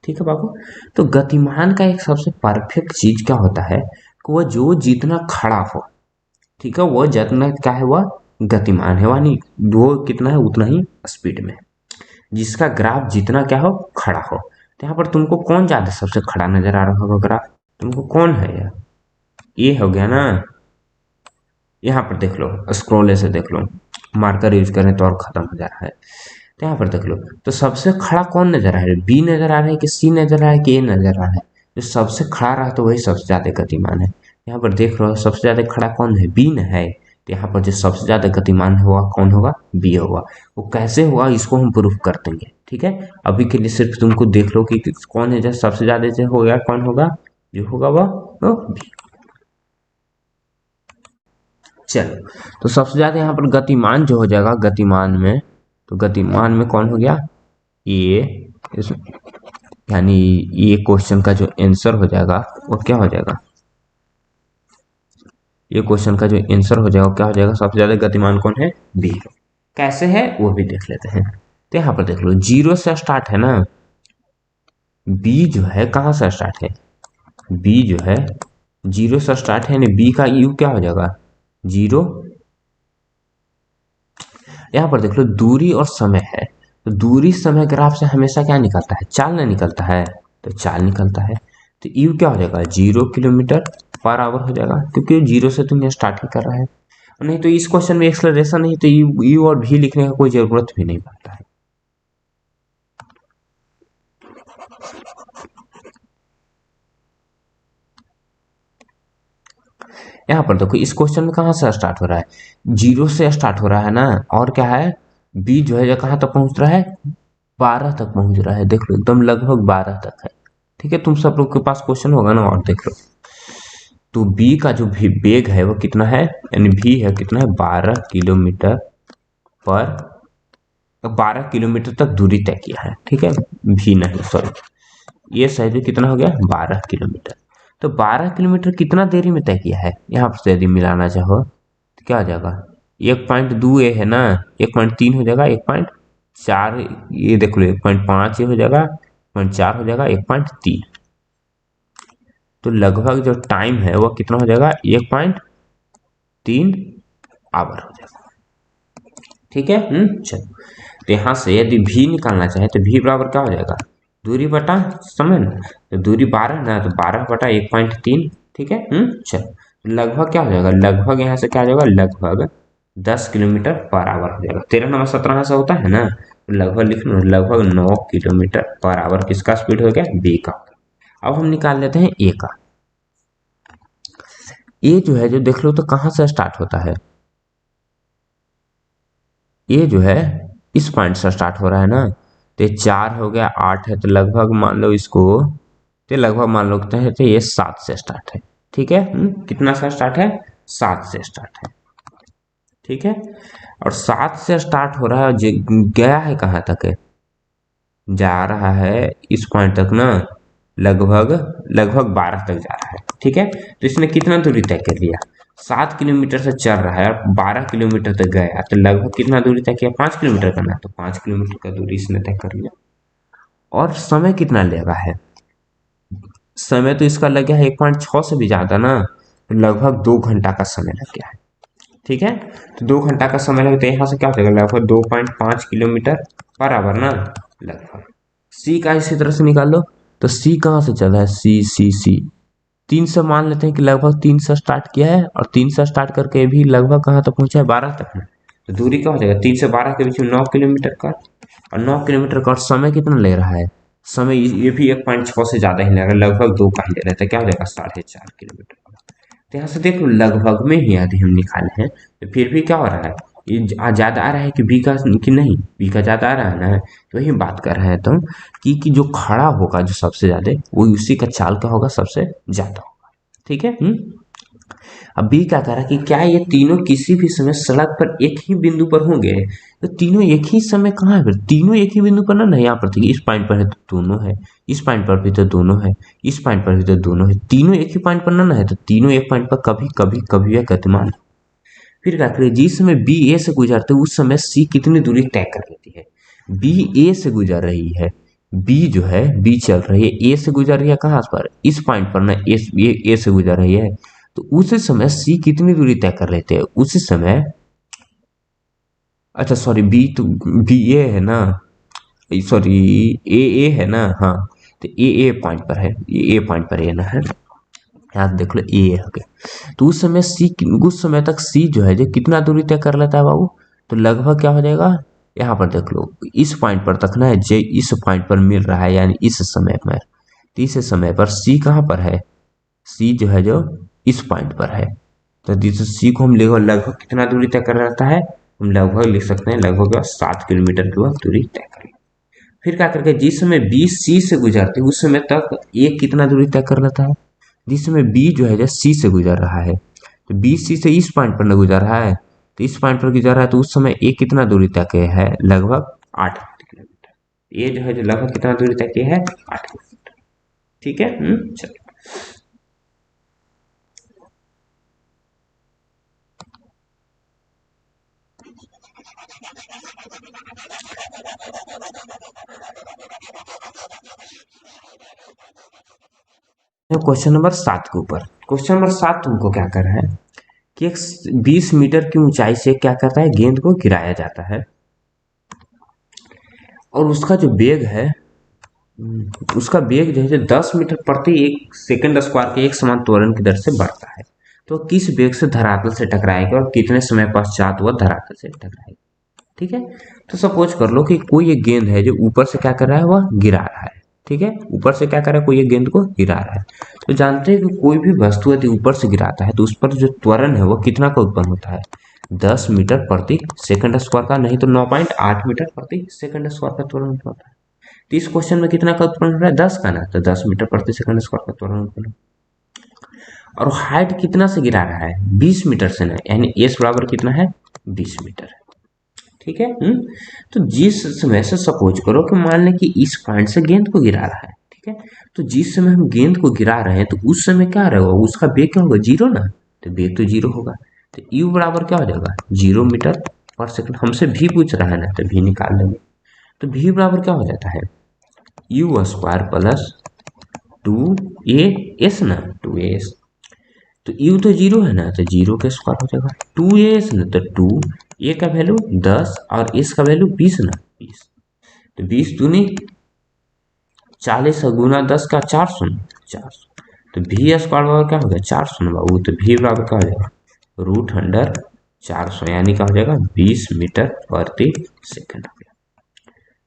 ठीक है बाबू। तो गतिमान का एक सबसे परफेक्ट चीज क्या होता है कि वह जो जितना खड़ा हो, ठीक है, वह जितना क्या है वह गतिमान है, यानी वो कितना है उतना ही स्पीड में, जिसका ग्राफ जितना क्या हो खड़ा हो। तो यहाँ पर तुमको कौन ज्यादा सबसे खड़ा नजर आ रहा होगा ग्राफ, तुमको कौन है यार, ये हो गया ना। यहाँ पर देख लो, स्क्रॉल ऐसे देख लो, मार्कर यूज करें तो और खत्म हो जा रहा है। तो यहाँ पर देख लो, तो सबसे खड़ा कौन नजर आ रहा है, बी नजर आ रहा है कि सी नजर आ रहा है कि ए नजर आ रहा है। जो सबसे खड़ा रहा तो वही सबसे ज्यादा गतिमान है। यहाँ पर देख लो सबसे ज्यादा खड़ा कौन है, बी न है। तो यहाँ पर जो सबसे ज्यादा गतिमान हुआ कौन होगा, बी होगा। वो कैसे हुआ इसको हम प्रूफ कर देंगे। ठीक है। अभी के लिए सिर्फ तुमको देख लो कि कौन है जो सबसे ज्यादा जो हो गया, कौन होगा जो होगा वह बी। चलो, तो सबसे ज्यादा यहाँ पर गतिमान जो हो जाएगा, गतिमान में तो गतिमान में कौन हो गया, ये यानी ये क्वेश्चन का जो आंसर हो जाएगा वो क्या हो जाएगा, ये क्वेश्चन का जो आंसर हो जाएगा क्या हो जाएगा, सबसे ज्यादा गतिमान कौन है, बी। कैसे है वो भी देख लेते हैं। तो यहाँ पर देख लो 0 से स्टार्ट है ना, बी जो है कहाँ से स्टार्ट है, बी जो है 0 से स्टार्ट है, यानी बी का यू क्या हो जाएगा 0। यहाँ पर देख लो दूरी और समय है, तो दूरी समय ग्राफ से हमेशा क्या निकलता है, चाल नहीं निकलता है, तो चाल निकलता है। तो यू क्या हो जाएगा 0 किलोमीटर/आवर हो जाएगा, क्योंकि 0 से तुम स्टार्ट ही कर रहा है। नहीं तो इस क्वेश्चन में एक्सलरेशन नहीं, तो यू और भी लिखने का कोई जरूरत भी नहीं पड़ता है। यहाँ पर देखो इस क्वेश्चन में कहाँ से स्टार्ट हो रहा है, 0 से स्टार्ट हो रहा है ना, और क्या है बी जो है कहाँ तक पहुंच रहा है, 12 तक पहुंच रहा है। देख लो एकदम लगभग 12 तक है। ठीक है, तुम सब लोग के पास क्वेश्चन होगा ना, और देख लो। तो बी का जो भी वेग है वो कितना है, यानी भी है कितना है 12 किलोमीटर तक दूरी तय किया है। ठीक है, भी नहीं सॉरी, ये सही कितना हो गया 12 किलोमीटर। तो 12 किलोमीटर कितना देरी में तय किया है, यहाँ पर यदि मिलाना चाहो तो क्या हो जाएगा 1.2 ए है ना, 1.3 हो जाएगा, 1.4 ये देख लो, 1.5 ये हो जाएगा, 1.4 हो जाएगा, 1.3। तो लगभग जो टाइम है वो कितना हो जाएगा, 1.3 आवर हो जाएगा। ठीक है, चलो। तो यहाँ से यदि भी निकालना चाहे तो भी बराबर क्या हो जाएगा, दूरी बटा समय ना। तो दूरी 12 ना, तो 12 बटा 1.3। ठीक है, चलो। लगभग क्या हो जाएगा, लगभग यहाँ से क्या हो जाएगा, लगभग 10 किलोमीटर पर आवर हो जाएगा। 13 नंबर 17 से होता है ना, तो लगभग लिख लो, लगभग 9 किलोमीटर पर आवर किसका स्पीड हो गया, बी का। अब हम निकाल लेते हैं ए का। ए जो है, जो देख लो तो कहाँ से स्टार्ट होता है, ये जो है इस पॉइंट से स्टार्ट हो रहा है ना। तो ये 4 हो गया, 8 है, तो लगभग मान लो इसको, तो लगभग मान लो है तो ये 7 से स्टार्ट है। ठीक है, कितना से स्टार्ट है, 7 से स्टार्ट है। ठीक है, और 7 से स्टार्ट हो रहा है, गया है कहाँ तक है, जा रहा है इस पॉइंट तक ना, लगभग लगभग 12 तक जा रहा है। ठीक है, तो इसने कितना दूरी तय कर लिया, 7 किलोमीटर से चल रहा है और 12 किलोमीटर तक गया, तो लगभग कितना दूरी तय किया, 5 किलोमीटर करना, तो 5 किलोमीटर का दूरी इसने तय कर लिया। और समय कितना लगा है, समय तो इसका लग गया है 1.6 से भी ज्यादा ना, तो लगभग 2 घंटा का समय लग गया है। ठीक है, तो 2 घंटा का समय लगता है, यहाँ से क्या हो जाएगा, लगभग 2.5 किलोमीटर पर आवर ना, लगभग। सी का इसी तरह से निकाल लो। तो सी कहाँ से चला है, सी सी सी 3 से मान लेते हैं कि लगभग 3 से स्टार्ट किया है, और 3 से स्टार्ट करके भी लगभग कहाँ तक पहुंचा है, 12 तक है। तो दूरी क्या हो जाएगा, 3 से 12 के बीच में 9 किलोमीटर का, और 9 किलोमीटर का, और समय कितना ले रहा है, समय ये भी 1.6 से ज्यादा ही ले रहा है, लगभग 2 का ही ले रहा है, तो क्या हो जाएगा, 4.5 किलोमीटर। तो यहाँ से देखो लगभग में ही यदि हम निकाले हैं, तो फिर भी क्या हो रहा है, ये ज्यादा आ रहा है कि बी का, कि नहीं, बी का ज्यादा आ रहा है ना। तो वही बात कर रहे हैं तुम कि जो खड़ा होगा जो सबसे ज्यादा, वो उसी का चाल का होगा सबसे ज्यादा होगा। ठीक है, अब बी क्या कह रहा है कि क्या ये तीनों किसी भी समय सड़क पर एक ही बिंदु पर होंगे। तो तीनों एक ही समय कहाँ है, फिर तीनों एक ही बिंदु पर ना, यहाँ पर देखिए इस पॉइंट पर है तो दोनों है, इस पॉइंट पर भी तो दोनों है, इस पॉइंट पर भी तो दोनों है, तीनों एक ही पॉइंट पर ना है, तो तीनों एक पॉइंट पर कभी कभी कभी यह गतिमान। फिर क्या करिए, जिस समय बी ए से गुजरते उस समय सी कितनी दूरी तय कर लेती है। बी ए से गुजर रही है, बी जो है बी चल रही है, ए से गुजर रही है कहाँ पर, इस पॉइंट पर ना, ए से गुजर रही है। तो उसी समय सी कितनी दूरी तय कर लेते हैं, उसी समय, अच्छा सॉरी, बी तो बी ए है ना, सॉरी ए है ना, हाँ। तो ए पॉइंट पर है, ए पॉइंट पर है ना, है याद देख लो, ए हो गया। तो उस समय सी, उस समय तक सी जो है जो कितना दूरी तय कर लेता है बाबू, तो लगभग क्या हो जाएगा, यहाँ पर देख लो, इस पॉइंट पर तक ना जे इस पॉइंट पर मिल रहा है, यानी इस समय पर, तो इस समय पर सी कहाँ पर है, सी जो है जो इस पॉइंट पर है। तो जिस सी को हम लगभग कितना दूरी तय कर रहता है, हम लगभग लिख सकते हैं, लगभग 7 किलोमीटर की वह दूरी तय कर। फिर क्या करके जिस समय बी सी से गुजरती है उस समय तक ए कितना दूरी तय कर लेता है, जिस समय बी जो है जो सी से गुजर रहा है, तो बी सी से इस पॉइंट पर न गुजर रहा है, तो इस पॉइंट पर गुजर रहा है, तो उस समय ए कितना दूरी तय है, लगभग 8 किलोमीटर। ए जो है जो लगभग कितना दूरी तय है, 8 किलोमीटर। ठीक है, चलो। क्वेश्चन नंबर 7 के ऊपर, क्वेश्चन नंबर 7 तुमको क्या कर रहा है कि एक 20 मीटर की ऊंचाई से क्या करता है, गेंद को गिराया जाता है, और उसका जो वेग है, उसका वेग जो है 10 मीटर प्रति एक सेकंड स्क्वायर के एक समान त्वरण की दर से बढ़ता है। तो किस वेग से धरातल से टकराएगा और कितने समय पश्चात वह धरातल से टकराएगा। ठीक है, तो सपोज कर लो कि कोई एक गेंद है जो ऊपर से क्या कर रहा है, वह गिरा रहा है। ठीक है, ऊपर से क्या कर रहा है, कोई एक गेंद को गिरा रहा है। तो जानते हैं कि कोई भी वस्तु यदि ऊपर से गिराता है तो उस पर जो त्वरण है वह कितना का उत्पन्न होता है, 10 मीटर प्रति सेकंड स्क्वायर का, नहीं तो 9.8 मीटर प्रति सेकंड स्क्वायर का त्वरण उत्पन्न होता है। तो इस क्वेश्चन में कितना का उत्पन्न हो रहा है, 10 का ना, तो 10 मीटर प्रति सेकंड स्क्वायर का त्वरण उत्पन्न। और हाइट कितना से गिरा रहा है, 20 मीटर से ना, यानी एस बराबर कितना है, 20 मीटर है। ठीक है, तो जिस समय से सपोज करो कि मान लें कि इस पॉइंट से गेंद को गिरा रहा है, ठीक है, तो जिस समय हम गेंद को गिरा रहे हैं तो उस समय क्या रहेगा, उसका वेग क्या होगा, जीरो ना, तो वेग तो जीरो होगा। तो यू बराबर क्या हो जाएगा, 0 मीटर पर सेकंड। हमसे भी पूछ रहा है ना, तो भी निकाल लेंगे। तो भी बराबर क्या हो जाता है, you square plus 2 A S ना, 2as, तो यू तो जीरो है ना, तो जीरो का स्क्वायर हो जाएगा 2as ना, तो 2 ए का वैल्यू 10 और एस का वैल्यू 20 ना, 20, तो 20 दूनी 40 गुना 10 का 400 ना, 400, तो भी स्क्वायर बराबर क्या हो गया 400 ना बाबू, तो भी बराबर क्या हो जाएगा रूट अंडर 400, यानी क्या हो जाएगा 20 मीटर प्रति सेकंड हो गया।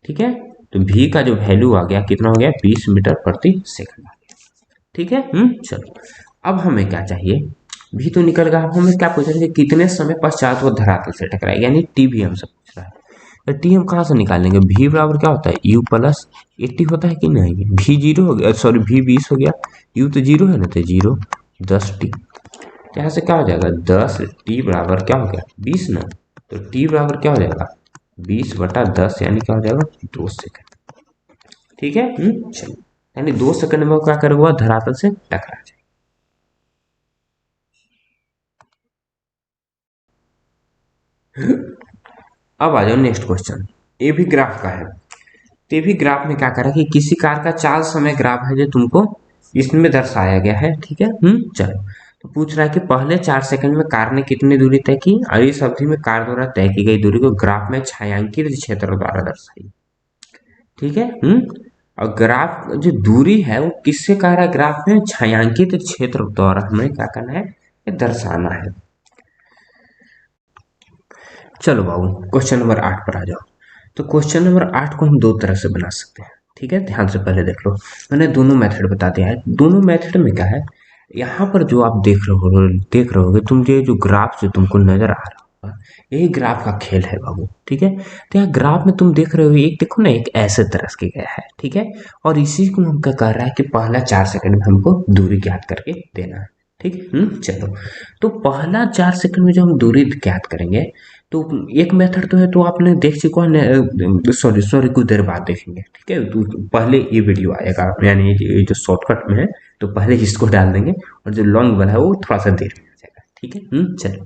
ठीक है, तो भी का जो वैल्यू आ गया कितना हो गया 20 मीटर प्रति सेकंड आ गया। ठीक है, चलो अब हमें क्या चाहिए, भी तो निकल गया, अब हमें क्या पूछ रहे हैं कितने समय पश्चात वो धरातल से टकराएगा, यानी टी भी हमसे पूछ रहा है। तो टी हम कहाँ से निकालेंगे, भी बराबर क्या होता है यू प्लस 80 होता है कि नहीं, भी जीरो हो गया, सॉरी भी 20 हो गया, यू तो जीरो है ना, तो जीरो 10t, तो यहाँ से क्या हो जाएगा 10t बराबर क्या हो गया 20 ना, तो t बराबर क्या हो जाएगा 20/10, यानी क्या हो जाएगा 2 सेकंड। ठीक है, चलिए, यानी 2 सेकंड में क्या करेगा धरातल से टकरा जाए। अब आ जाओ नेक्स्ट क्वेश्चन, ये भी ग्राफ का है। तो ये भी ग्राफ में क्या करा कि किसी कार का चाल समय ग्राफ है जो तुमको इसमें दर्शाया गया है। ठीक है, चलो, तो पूछ रहा है कि पहले 4 सेकंड में कार ने कितनी दूरी तय की और इस अवधि में कार द्वारा तय की गई दूरी को ग्राफ में छायांकित क्षेत्र द्वारा दर्शाई। ठीक है, और ग्राफ जो दूरी है वो किससे कह रहा है, ग्राफ में छायांकित क्षेत्र द्वारा हमें क्या करना है, ये दर्शाना है। चलो बाबू क्वेश्चन नंबर 8 पर आ जाओ। तो क्वेश्चन नंबर 8 को हम दो तरह से बना सकते हैं। ठीक है, ध्यान से पहले देख लो, मैंने दोनों मेथड बता दिया है। दोनों मेथड में क्या है, यहाँ पर जो आप देख रहे होगे तुम, ये जो ग्राफ जो तुमको नजर आ रहा होगा यही ग्राफ का खेल है बाबू। ठीक है, तो यहाँ ग्राफ में तुम देख रहे हो एक देखो ना, एक ऐसे तरह के गया है। ठीक है, और इसी को हम क्या कर रहा है कि पहला 4 सेकंड में हमको दूरी ज्ञात करके देना है। ठीक, चलो, तो पहला 4 सेकंड में जो हम दूरी ज्ञात करेंगे, तो एक मेथड तो है, तो आपने देख चुका है, सॉरी सॉरी कुछ देर बाद देखेंगे। ठीक है, तो पहले ये वीडियो आएगा, यानी ये जो शॉर्टकट में है तो पहले इसको डाल देंगे, और जो लॉन्ग वाला है वो थोड़ा सा देर में आ जाएगा। ठीक है, चलो,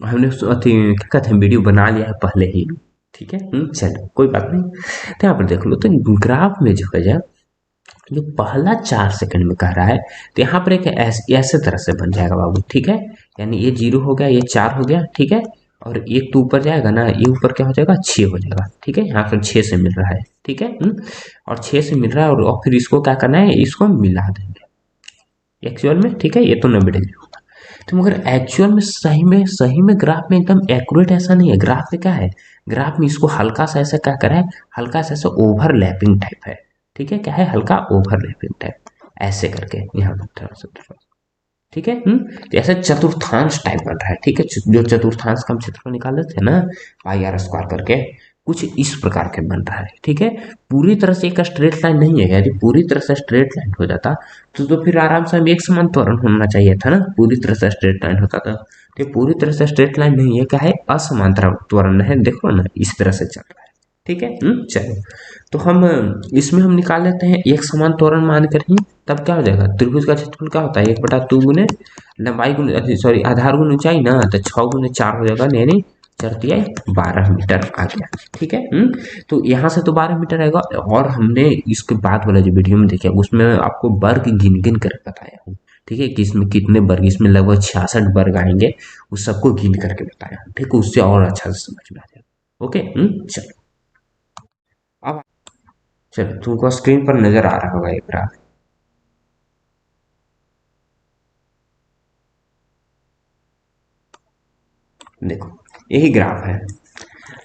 हमने क्या कहते हैं वीडियो बना लिया है पहले ही। ठीक है, चलो कोई बात नहीं। तो यहाँ पर देख लो, तो ग्राफ में जो है जो पहला 4 सेकंड में कह रहा है, तो यहाँ पर एक ऐसे तरह से बन जाएगा बाबू। ठीक है, यानी ये 0 हो गया, ये 4 हो गया। ठीक है, और एक तो ऊपर जाएगा ना, ये ऊपर क्या हो जाएगा 6 हो जाएगा। ठीक है, यहाँ पर 6 से मिल रहा है। ठीक है, और 6 से मिल रहा है, और फिर इसको क्या करना है, इसको मिला देंगे एक्चुअल में। ठीक है, ये तो 90 डिग्री होगा, तो मगर एक्चुअल में सही में ग्राफ में एकदम एक्यूरेट ऐसा नहीं है। ग्राफ में क्या है, ग्राफ में इसको हल्का सा ऐसा क्या करा है, हल्का सा ऐसा ओवरलैपिंग टाइप है। ठीक है, क्या है, हल्का ओवरलैपिंग टाइप ऐसे करके यहाँ पर थोड़ा। ठीक है, तो ऐसे चतुर्थांश टाइप बन रहा है। ठीक है, जो चतुर्थांश का हम क्षेत्रफल निकाल लेते हैं ना पाई आर स्क्वायर करके, कुछ इस प्रकार के बन रहा है। ठीक है, पूरी तरह से एक स्ट्रेट लाइन नहीं है, यदि पूरी तरह से स्ट्रेट लाइन हो जाता तो फिर आराम से हम एक समान त्वरण होना चाहिए था ना, पूरी तरह से स्ट्रेट लाइन होता था। तो पूरी तरह से स्ट्रेट लाइन नहीं है, क्या है असमांतर त्वरण है, देखो ना इस तरह से चल रहा है। ठीक है, चलो, तो हम इसमें हम निकाल लेते हैं एक समान त्वरण मान कर ही, तब क्या हो जाएगा, त्रिभुज का क्षेत्रफल क्या होता है 1/2 गुने लंबाई गुने सॉरी आधार गुने ऊंचाई ना, तो 6 गुने 4 हो जाएगा, यानी 4×3 = 12 मीटर आ गया। ठीक है, तो यहाँ से तो 12 मीटर आएगा, और हमने इसके बाद वाला जो वीडियो में देखा उसमें आपको वर्ग गिन गिन कर बताया हूँ। ठीक है, कि इसमें कितने वर्ग, इसमें लगभग 66 वर्ग आएंगे, उस सबको गिन करके बताया हूँ। ठीक है, उससे और अच्छा से समझ में आ जाएगा। ओके, चलो, अब चलो तुमको स्क्रीन पर नजर आ रहा होगा एक ग्राफ। देखो यही ग्राफ है,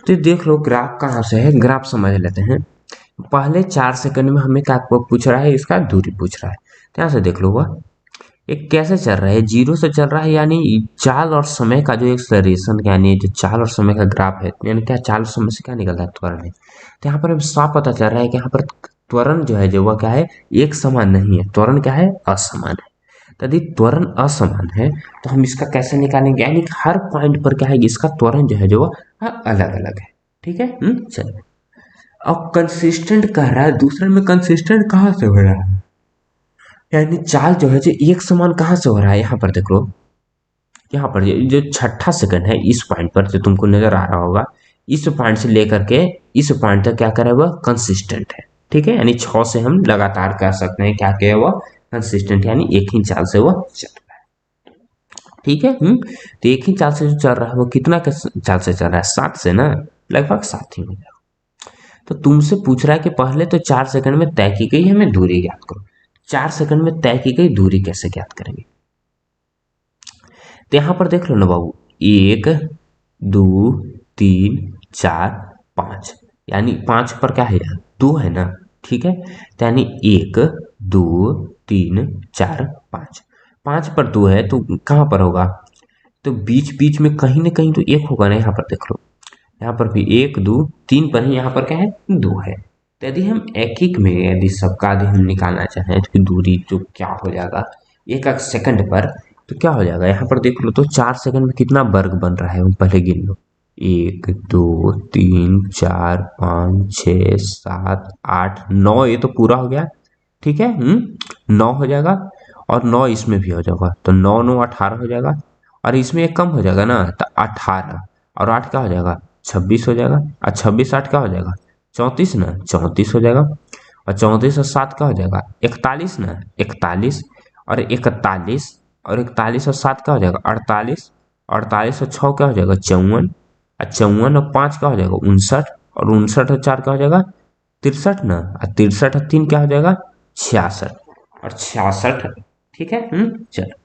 तो देख लो ग्राफ कहाँ से है, ग्राफ समझ लेते हैं। पहले 4 सेकंड में हमें क्या पूछ रहा है, इसका दूरी पूछ रहा है। तो यहाँ से देख लो वह एक कैसे चल रहा है, 0 से चल रहा है, यानी चाल और समय का जो एक्सलरेशन, यानी जो चाल और समय का ग्राफ है, यानी क्या चाल और समय से क्या निकलता है, त्वरण है। तो यहाँ पर हमें साफ पता चल रहा है कि यहाँ पर त्वरण जो है जो वह क्या है, एक समान नहीं है, त्वरण क्या है, असमान है। यदि त्वरण असमान है तो हम इसका कैसे निकालेंगे, यानी हर पॉइंट पर क्या है, इसका त्वरण जो है जो अलग अलग है। ठीक है, चलिए, अब कंसिस्टेंट कह रहा है, दूसरे में कंसिस्टेंट कहाँ से हो रहा है, यानी चाल जो है जो एक समान कहाँ से हो रहा है, यहाँ पर देखो, यहाँ पर जो छठा सेकंड है इस पॉइंट पर जो तुमको नजर आ रहा होगा, इस पॉइंट से लेकर के इस पॉइंट तक क्या करे, वह कंसिस्टेंट है। ठीक है, यानी 6 से हम लगातार कह सकते हैं क्या किया, वह कंसिस्टेंट, यानी एक ही चाल से वो चल रहा है। ठीक है। तो एक ही चाल से जो चल रहा है वो कितना के चाल से चल रहा है, 7 से ना, लगभग 7 ही हो जाएगा। तो तुमसे पूछ रहा है कि पहले तो 4 सेकंड में तय की गई हमें दूरी ज्ञात करो। 4 सेकंड में तय की गई दूरी कैसे ज्ञात करेंगे? तो यहां पर देख लो ना बाबू, 1 2 3 4 5, यानी 5 पर क्या है यार, 2 है ना। ठीक है, तो यानी 1 2 3 4 5, 5 पर 2 है तो कहां पर होगा, तो बीच बीच में कहीं ना कहीं तो एक होगा ना। यहाँ पर देख लो, यहाँ पर भी 1 2 3 पर ही, यहाँ पर क्या है, 2 है। तो यदि हम एक एक में यदि सबका यदि हम निकालना चाहें तो दूरी तो क्या हो जाएगा, एक एक सेकंड पर, तो क्या हो जाएगा, यहाँ पर देख लो तो 4 सेकंड में कितना वर्ग बन रहा है, वो पहले गिन लो। 1 2 3 4 5 6 7 8 9, ये तो पूरा हो गया। ठीक है, 9 हो जाएगा, और 9 इसमें भी हो जाएगा, तो 9 9 18 हो जाएगा, और इसमें एक कम हो जाएगा ना, तो 18, और 8 क्या हो जाएगा, 26 हो जाएगा, और 26 8 क्या हो जाएगा, 34 ना, 34 हो जाएगा, और 34 और 7 क्या हो जाएगा, 41 ना, 41, और 41, और 41 और 7 क्या हो जाएगा, 48, 48 और 6 क्या हो जाएगा, 54, और 54 और 5 क्या हो जाएगा, 59, और 59 और 4 क्या हो जाएगा, 63 ना, और 63 और 3 क्या हो जाएगा, 66, और 66। ठीक है, चलो।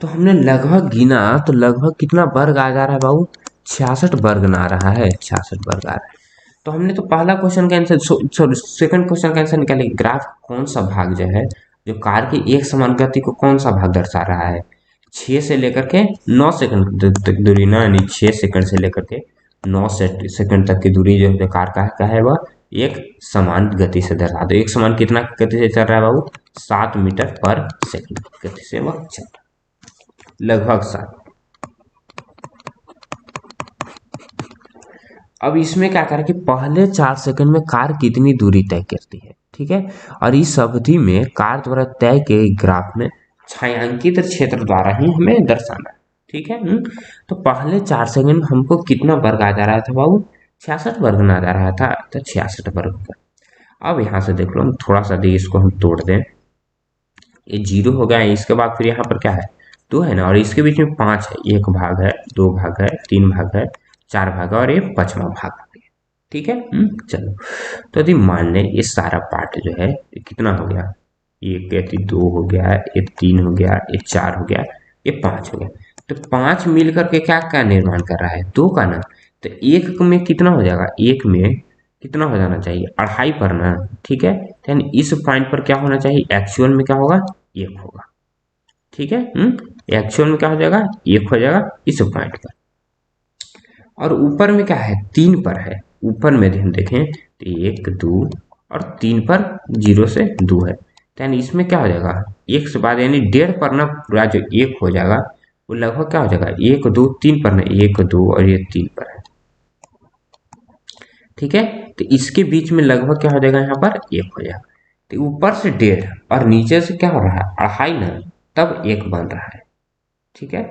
तो हमने लगभग गिना, तो लगभग कितना वर्ग आ जा रहा है बाबू, 66 वर्ग ना आ रहा है, 66 वर्ग आ रहा है। तो हमने तो पहला क्वेश्चन का आंसर, सॉरी सेकंड क्वेश्चन का आंसर निकाले, ग्राफ कौन सा भाग जो है, जो कार की एक समान गति को कौन सा भाग दर्शा रहा है, 6 से लेकर के 9 सेकंड तक दूरी ना, यानी 6 सेकंड से लेकर के 9 सेकंड तक की दूरी जो कार का है वह एक समान गति से दर्शा दो। एक समान कितना गति से चल रहा है बाबू, 7 मीटर पर सेकंड गति से वह चल रहा है, लगभग 7। अब इसमें क्या करें कि पहले 4 सेकंड में कार कितनी दूरी तय करती है। ठीक है, और इस अवधि में कार द्वारा तय किए ग्राफ में छायांकित क्षेत्र द्वारा ही हमें दर्शाना है। ठीक है, तो पहले 4 सेकंड में हमको कितना वर्ग आ जा रहा था बाबू, 66 वर्ग ना आ जा रहा था, तो 66 वर्ग का। अब यहाँ से देख लो, हम थोड़ा सा दी इसको हम तोड़ दें, ये 0 हो गया है, इसके बाद फिर यहाँ पर क्या है, 2 है ना, और इसके बीच में 5 है, 1 भाग है, 2 भाग है, 3 भाग है, 4 भाग है, और ये 5वां भाग आ गया। ठीक है, चलो। तो यदि मान लें ये सारा पार्ट जो है ये कितना हो गया, ये 2 हो गया, ये 3 हो गया, ये 4 हो गया, ये 5 हो गया। तो 5 मिल करके क्या क्या निर्माण कर रहा है, 2 का ना। तो एक में कितना हो जाएगा, एक में कितना हो जाना चाहिए, 2.5 पर ना। ठीक है, यानी इस पॉइंट पर क्या होना चाहिए, एक्चुअल में क्या होगा, 1 होगा। ठीक है, एक्चुअल में क्या हो जाएगा, 1 हो जाएगा इस पॉइंट पर। और ऊपर में क्या है, 3 पर है, ऊपर में हम देखें तो 1 2 और 3 पर 0 से 2 है, यानी इसमें क्या हो जाएगा, 1 से बाद यानी 1.5 पर ना पूरा जो 1 हो जाएगा वो लगभग क्या हो जाएगा, 1 2 3 पर ना, 1 2 और ये 3 पर है। ठीक है, तो इसके बीच में लगभग क्या हो जाएगा, यहाँ पर 1 हो जाएगा। तो ऊपर से 1.5 और नीचे से क्या हो रहा है, 2.5 ना, तब 1 बन रहा है। ठीक है,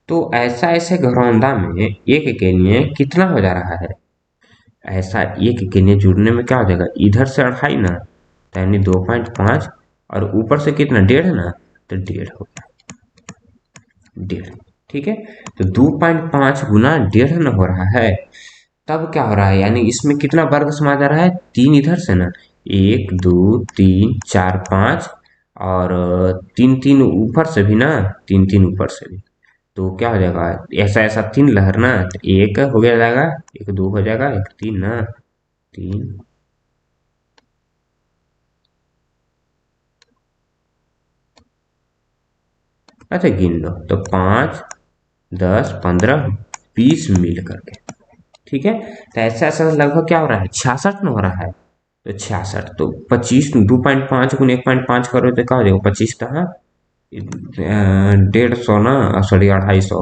तो ऐसा ऐसे घरौंदा में एक के लिए कितना हो जा रहा है, ऐसा एक के लिए जुड़ने में क्या हो जाएगा, इधर से 2.5 ना, तो यानी 2.5, और ऊपर से कितना 1.5 ना, तो 1.5 हो गया, 1.5। ठीक है, तो 2.5 गुना 1.5 ना हो रहा है, तब क्या हो रहा है, यानी इसमें कितना वर्ग समा जा रहा है, 3 इधर से ना, 1 2 3 4 5, और 3 3 ऊपर से भी ना, 3 3 ऊपर से भी, तो क्या हो जाएगा, ऐसा ऐसा 3 लहर ना, तो 1 हो गया जाएगा, 1 2 हो जाएगा, 1 3 ना, 3। अच्छा गिन लो, तो 5 10 15 20 मिल करके। ठीक है, तो ऐसा ऐसा लगभग क्या हो रहा है, 66 में हो रहा है। तो 66, तो 25 2.5 गुना 1.5 करो तो क्या हो जाएगा, 25 तो हाँ, 150 ना, सॉरी 250,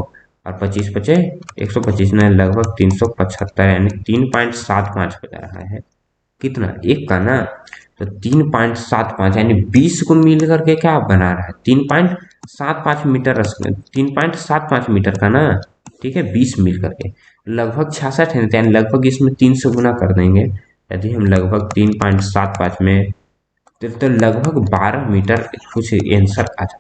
और 25 बचे 125 ना, लगभग 375, यानी 3.75 हो जा रहा है, कितना, एक का ना। तो 3.75 यानी 20 को मिल करके क्या बना रहा है, 3.75 मीटर, 3.75 मीटर का ना। ठीक है, 20 मिल करके लगभग 66 है, यानी लगभग इसमें 3 से गुना कर देंगे, यदि हम लगभग 3.75 में तो लगभग 12 मीटर कुछ आंसर आ जाता है।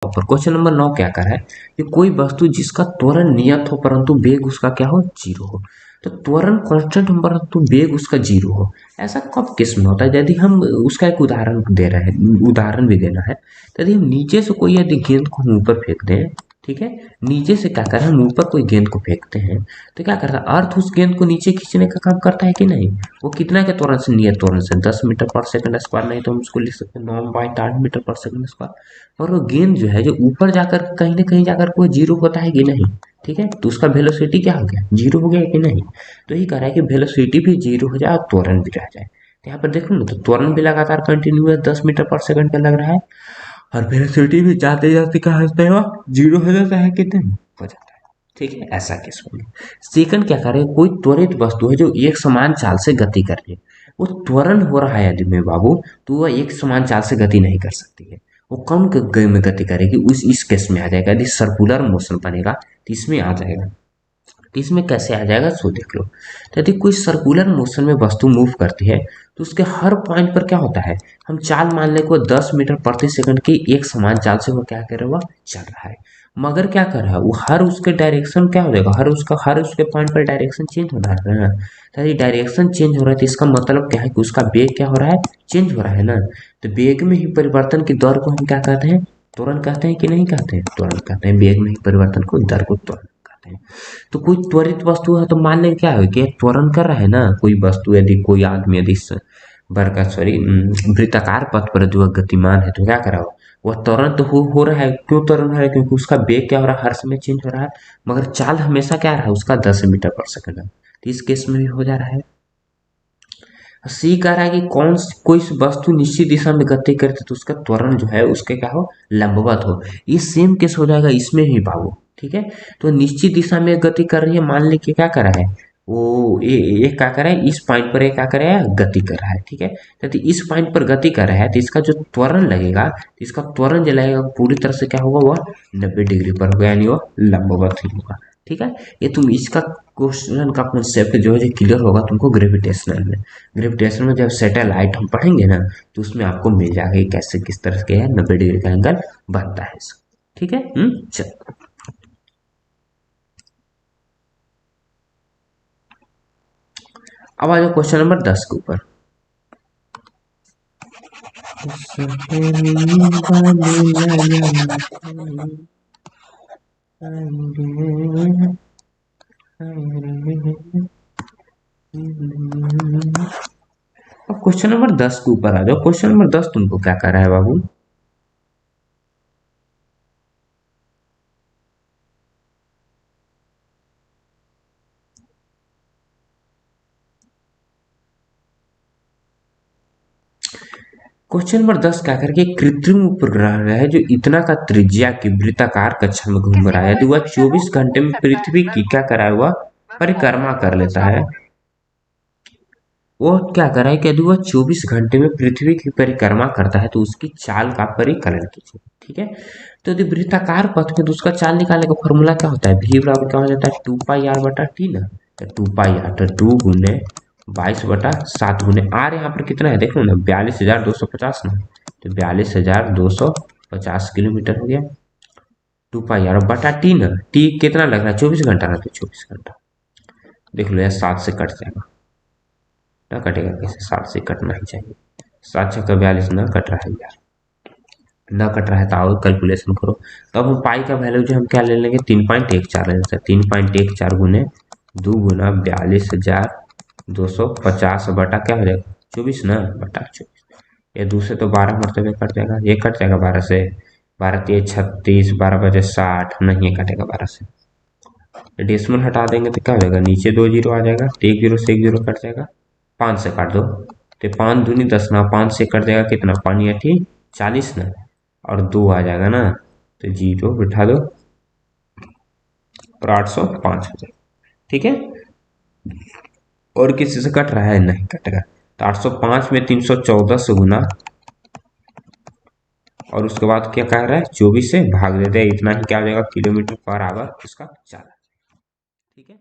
और क्वेश्चन नंबर 9 क्या कर रहा है कि कोई वस्तु जिसका त्वरण नियत हो परंतु वेग उसका क्या हो, जीरो हो। तो त्वरण कांस्टेंट हो परंतु वेग उसका जीरो हो, ऐसा कब केस में होता है? यदि हम उसका एक उदाहरण दे रहे हैं, उदाहरण भी देना है। तो यदि हम नीचे से कोई यदि गेंद को हम ऊपर फेंक दें, ठीक है, नीचे से क्या कर रहे हैं, हम ऊपर कोई गेंद को फेंकते हैं, तो क्या करता है, अर्थ उस गेंद को नीचे खींचने का काम करता है कि नहीं? वो कितना के त्वरण से, नियत त्वरण से 10 मीटर पर सेकंड स्क्वायर, नहीं तो हम उसको लिख सकते हैं 9/8 मीटर पर सेकंड स्क्वायर। और वो गेंद जो है जो ऊपर जाकर कहीं ना कहीं जाकर वो जीरो होता है कि नहीं? ठीक है, तो उसका वेलोसिटी क्या हो गया, जीरो हो गया कि नहीं? तो ये कह रहा है कि वेलोसिटी भी जीरो हो जाए और त्वरण भी रह जाए। तो यहाँ पर देखो ना, तो त्वरण भी लगातार कंटिन्यूअस 10 मीटर पर सेकंड का लग रहा है, और वेलोसिटी भी जाते जाते कहाँ होता है, वो जीरो हो जाता है, कितने हो जाता है। ठीक है, ऐसा केस हो गया। सेकंड क्या करे, कोई त्वरित वस्तु है जो एक समान चाल से गति कर रही है, वो त्वरण हो रहा है यदि में बाबू, तो वह एक समान चाल से गति नहीं कर सकती है। वो कौन में गति करेगी, उस इस केस में आ जाएगा। यदि सर्कुलर मोशन बनेगा तो इसमें आ जाएगा। तो इसमें कैसे आ जाएगा, सो देख लो। तो यदि कोई सर्कुलर मोशन में वस्तु मूव करती है, तो उसके हर पॉइंट पर क्या होता है, हम चाल मान लें को 10 मीटर प्रति सेकंड की एक समान चाल से वो क्या कर रहा है, वह चल रहा है। मगर क्या कर रहा है, वो हर उसके डायरेक्शन क्या हो जाएगा, हर उसके पॉइंट पर डायरेक्शन चेंज हो रहा है ना। तो यदि डायरेक्शन चेंज हो रहा है तो इसका मतलब क्या है कि उसका वेग क्या हो रहा है, चेंज हो रहा है ना। तो वेग में ही परिवर्तन की दर को हम क्या कहते हैं, त्वरण कहते हैं कि नहीं कहते हैं, त्वरण कहते हैं। वेग में ही परिवर्तन को, दर को त्वरण कहते हैं। तो कोई त्वरित वस्तु है तो मान लें क्या है कि त्वरण कर रहा है ना कोई वस्तु, यदि कोई आदमी यदि वर्गा सॉरी वृत्ताकार पथ पर जो गतिमान है, तो क्या करा हो, वह त्वरण तो हो रहा है। क्यों त्वरण हो रहा है, क्योंकि उसका वेग क्या हो रहा है, हर समय चेंज हो रहा है। मगर चाल हमेशा क्या रहा है उसका 10 मीटर पर सेकंड है, तो इस केस में भी हो जा रहा है। सी कह रहा है कि कोई वस्तु निश्चित दिशा में गति करते तो उसका त्वरण जो है उसके क्या हो, लंबवत हो। ये सेम केस हो जाएगा इसमें भी बाबू। ठीक है, तो निश्चित दिशा में गति कर रही है, मान ली कि क्या कर रहा है, वो ये क्या कर रहा है, इस पॉइंट पर ये क्या कर रहा है, गति कर रहा है। ठीक है, यदि इस पॉइंट पर गति कर रहा है तो इसका जो त्वरण लगेगा, तो इसका त्वरण जो लगेगा पूरी तरह से क्या होगा, वह 90 डिग्री पर होगा, यानी वह लंबवत ही होगा। ठीक है, ये तुम इसका क्वेश्चन का कॉन्सेप्ट जो है क्लियर होगा तुमको ग्रेविटेशनल में। ग्रेविटेशन में जब सैटेलाइट हम पढ़ेंगे ना, तो उसमें आपको मिल जाएगा कि कैसे किस तरह के 90 डिग्री का एंगल बनता है इसका। ठीक है, चलो। अब आ जाओ क्वेश्चन नंबर 10 के ऊपर। अब क्वेश्चन नंबर 10 के ऊपर आ जाओ। क्वेश्चन नंबर 10 तुमको क्या कर रहा है बाबू, क्वेश्चन नंबर 10 क्या करके, कृत्रिम उपग्रह है जो इतना का त्रिज्या की वृत्ताकार कक्षा में घूम रहा है, यदि वह 24 घंटे में पृथ्वी की क्या कराया हुआ परिक्रमा कर लेता है। वो क्या कर रहा है कि यदि वह 24 घंटे में पृथ्वी की परिक्रमा करता है तो उसकी चाल का परिकलन कीजिए। ठीक है, तो यदि वृत्ताकार पथ में, तो उसका चाल निकालने का फॉर्मूला क्या होता है, v बराबर क्या हो जाता है, 2πr/t ना। तो 2πr तो 2 × 22/7 गुने आर, यहाँ पर कितना है देख लो ना, 42,250 ना। तो 42,250 किलोमीटर हो गया। 2πr/t ना, टी कितना लग रहा है, 24 घंटा ना, तो 24 घंटा। देख लो यार, 7 से कट जाएगा ना, कटेगा कैसे, 7 से कटना ही चाहिए। 7×6 = 42 ना कट रहा है यार, ना कट रहा है तो आओ कैलकुलेशन करो। तो अब हम पाई का वैल्यू जो हम क्या ले लेंगे, 3.14 ले लेते हैं। 3.14 गुने 2 × 42,250 बटा क्या हो जाएगा, 24 ना, बटा 24। ये 2 से तो 12 मरतबे कट जाएगा, ये कट जाएगा 12 से, 12×3 = 36, 12×5 = 60, नहीं ये कटेगा 12 से। डेसिमल हटा देंगे तो क्या हो जाएगा, नीचे 2 जीरो आ जाएगा, तो एक जीरो से एक जीरो कट जाएगा। 5 से काट दो, तो 5 दूनी 10 ना, 5 से कट जाएगा कितना, 5×8 = 40 ना, और 2 आ जाएगा ना, तो जीरो बिठा दो और 805 हो जाएगा। ठीक है, और किसी से कट रहा है, नहीं कटेगा। तो 805 में 314 से गुना, और उसके बाद क्या कह रहा है, 24 से भाग देते हैं, इतना ही क्या हो जाएगा, किलोमीटर पर आवर उसका चाल। ठीक है।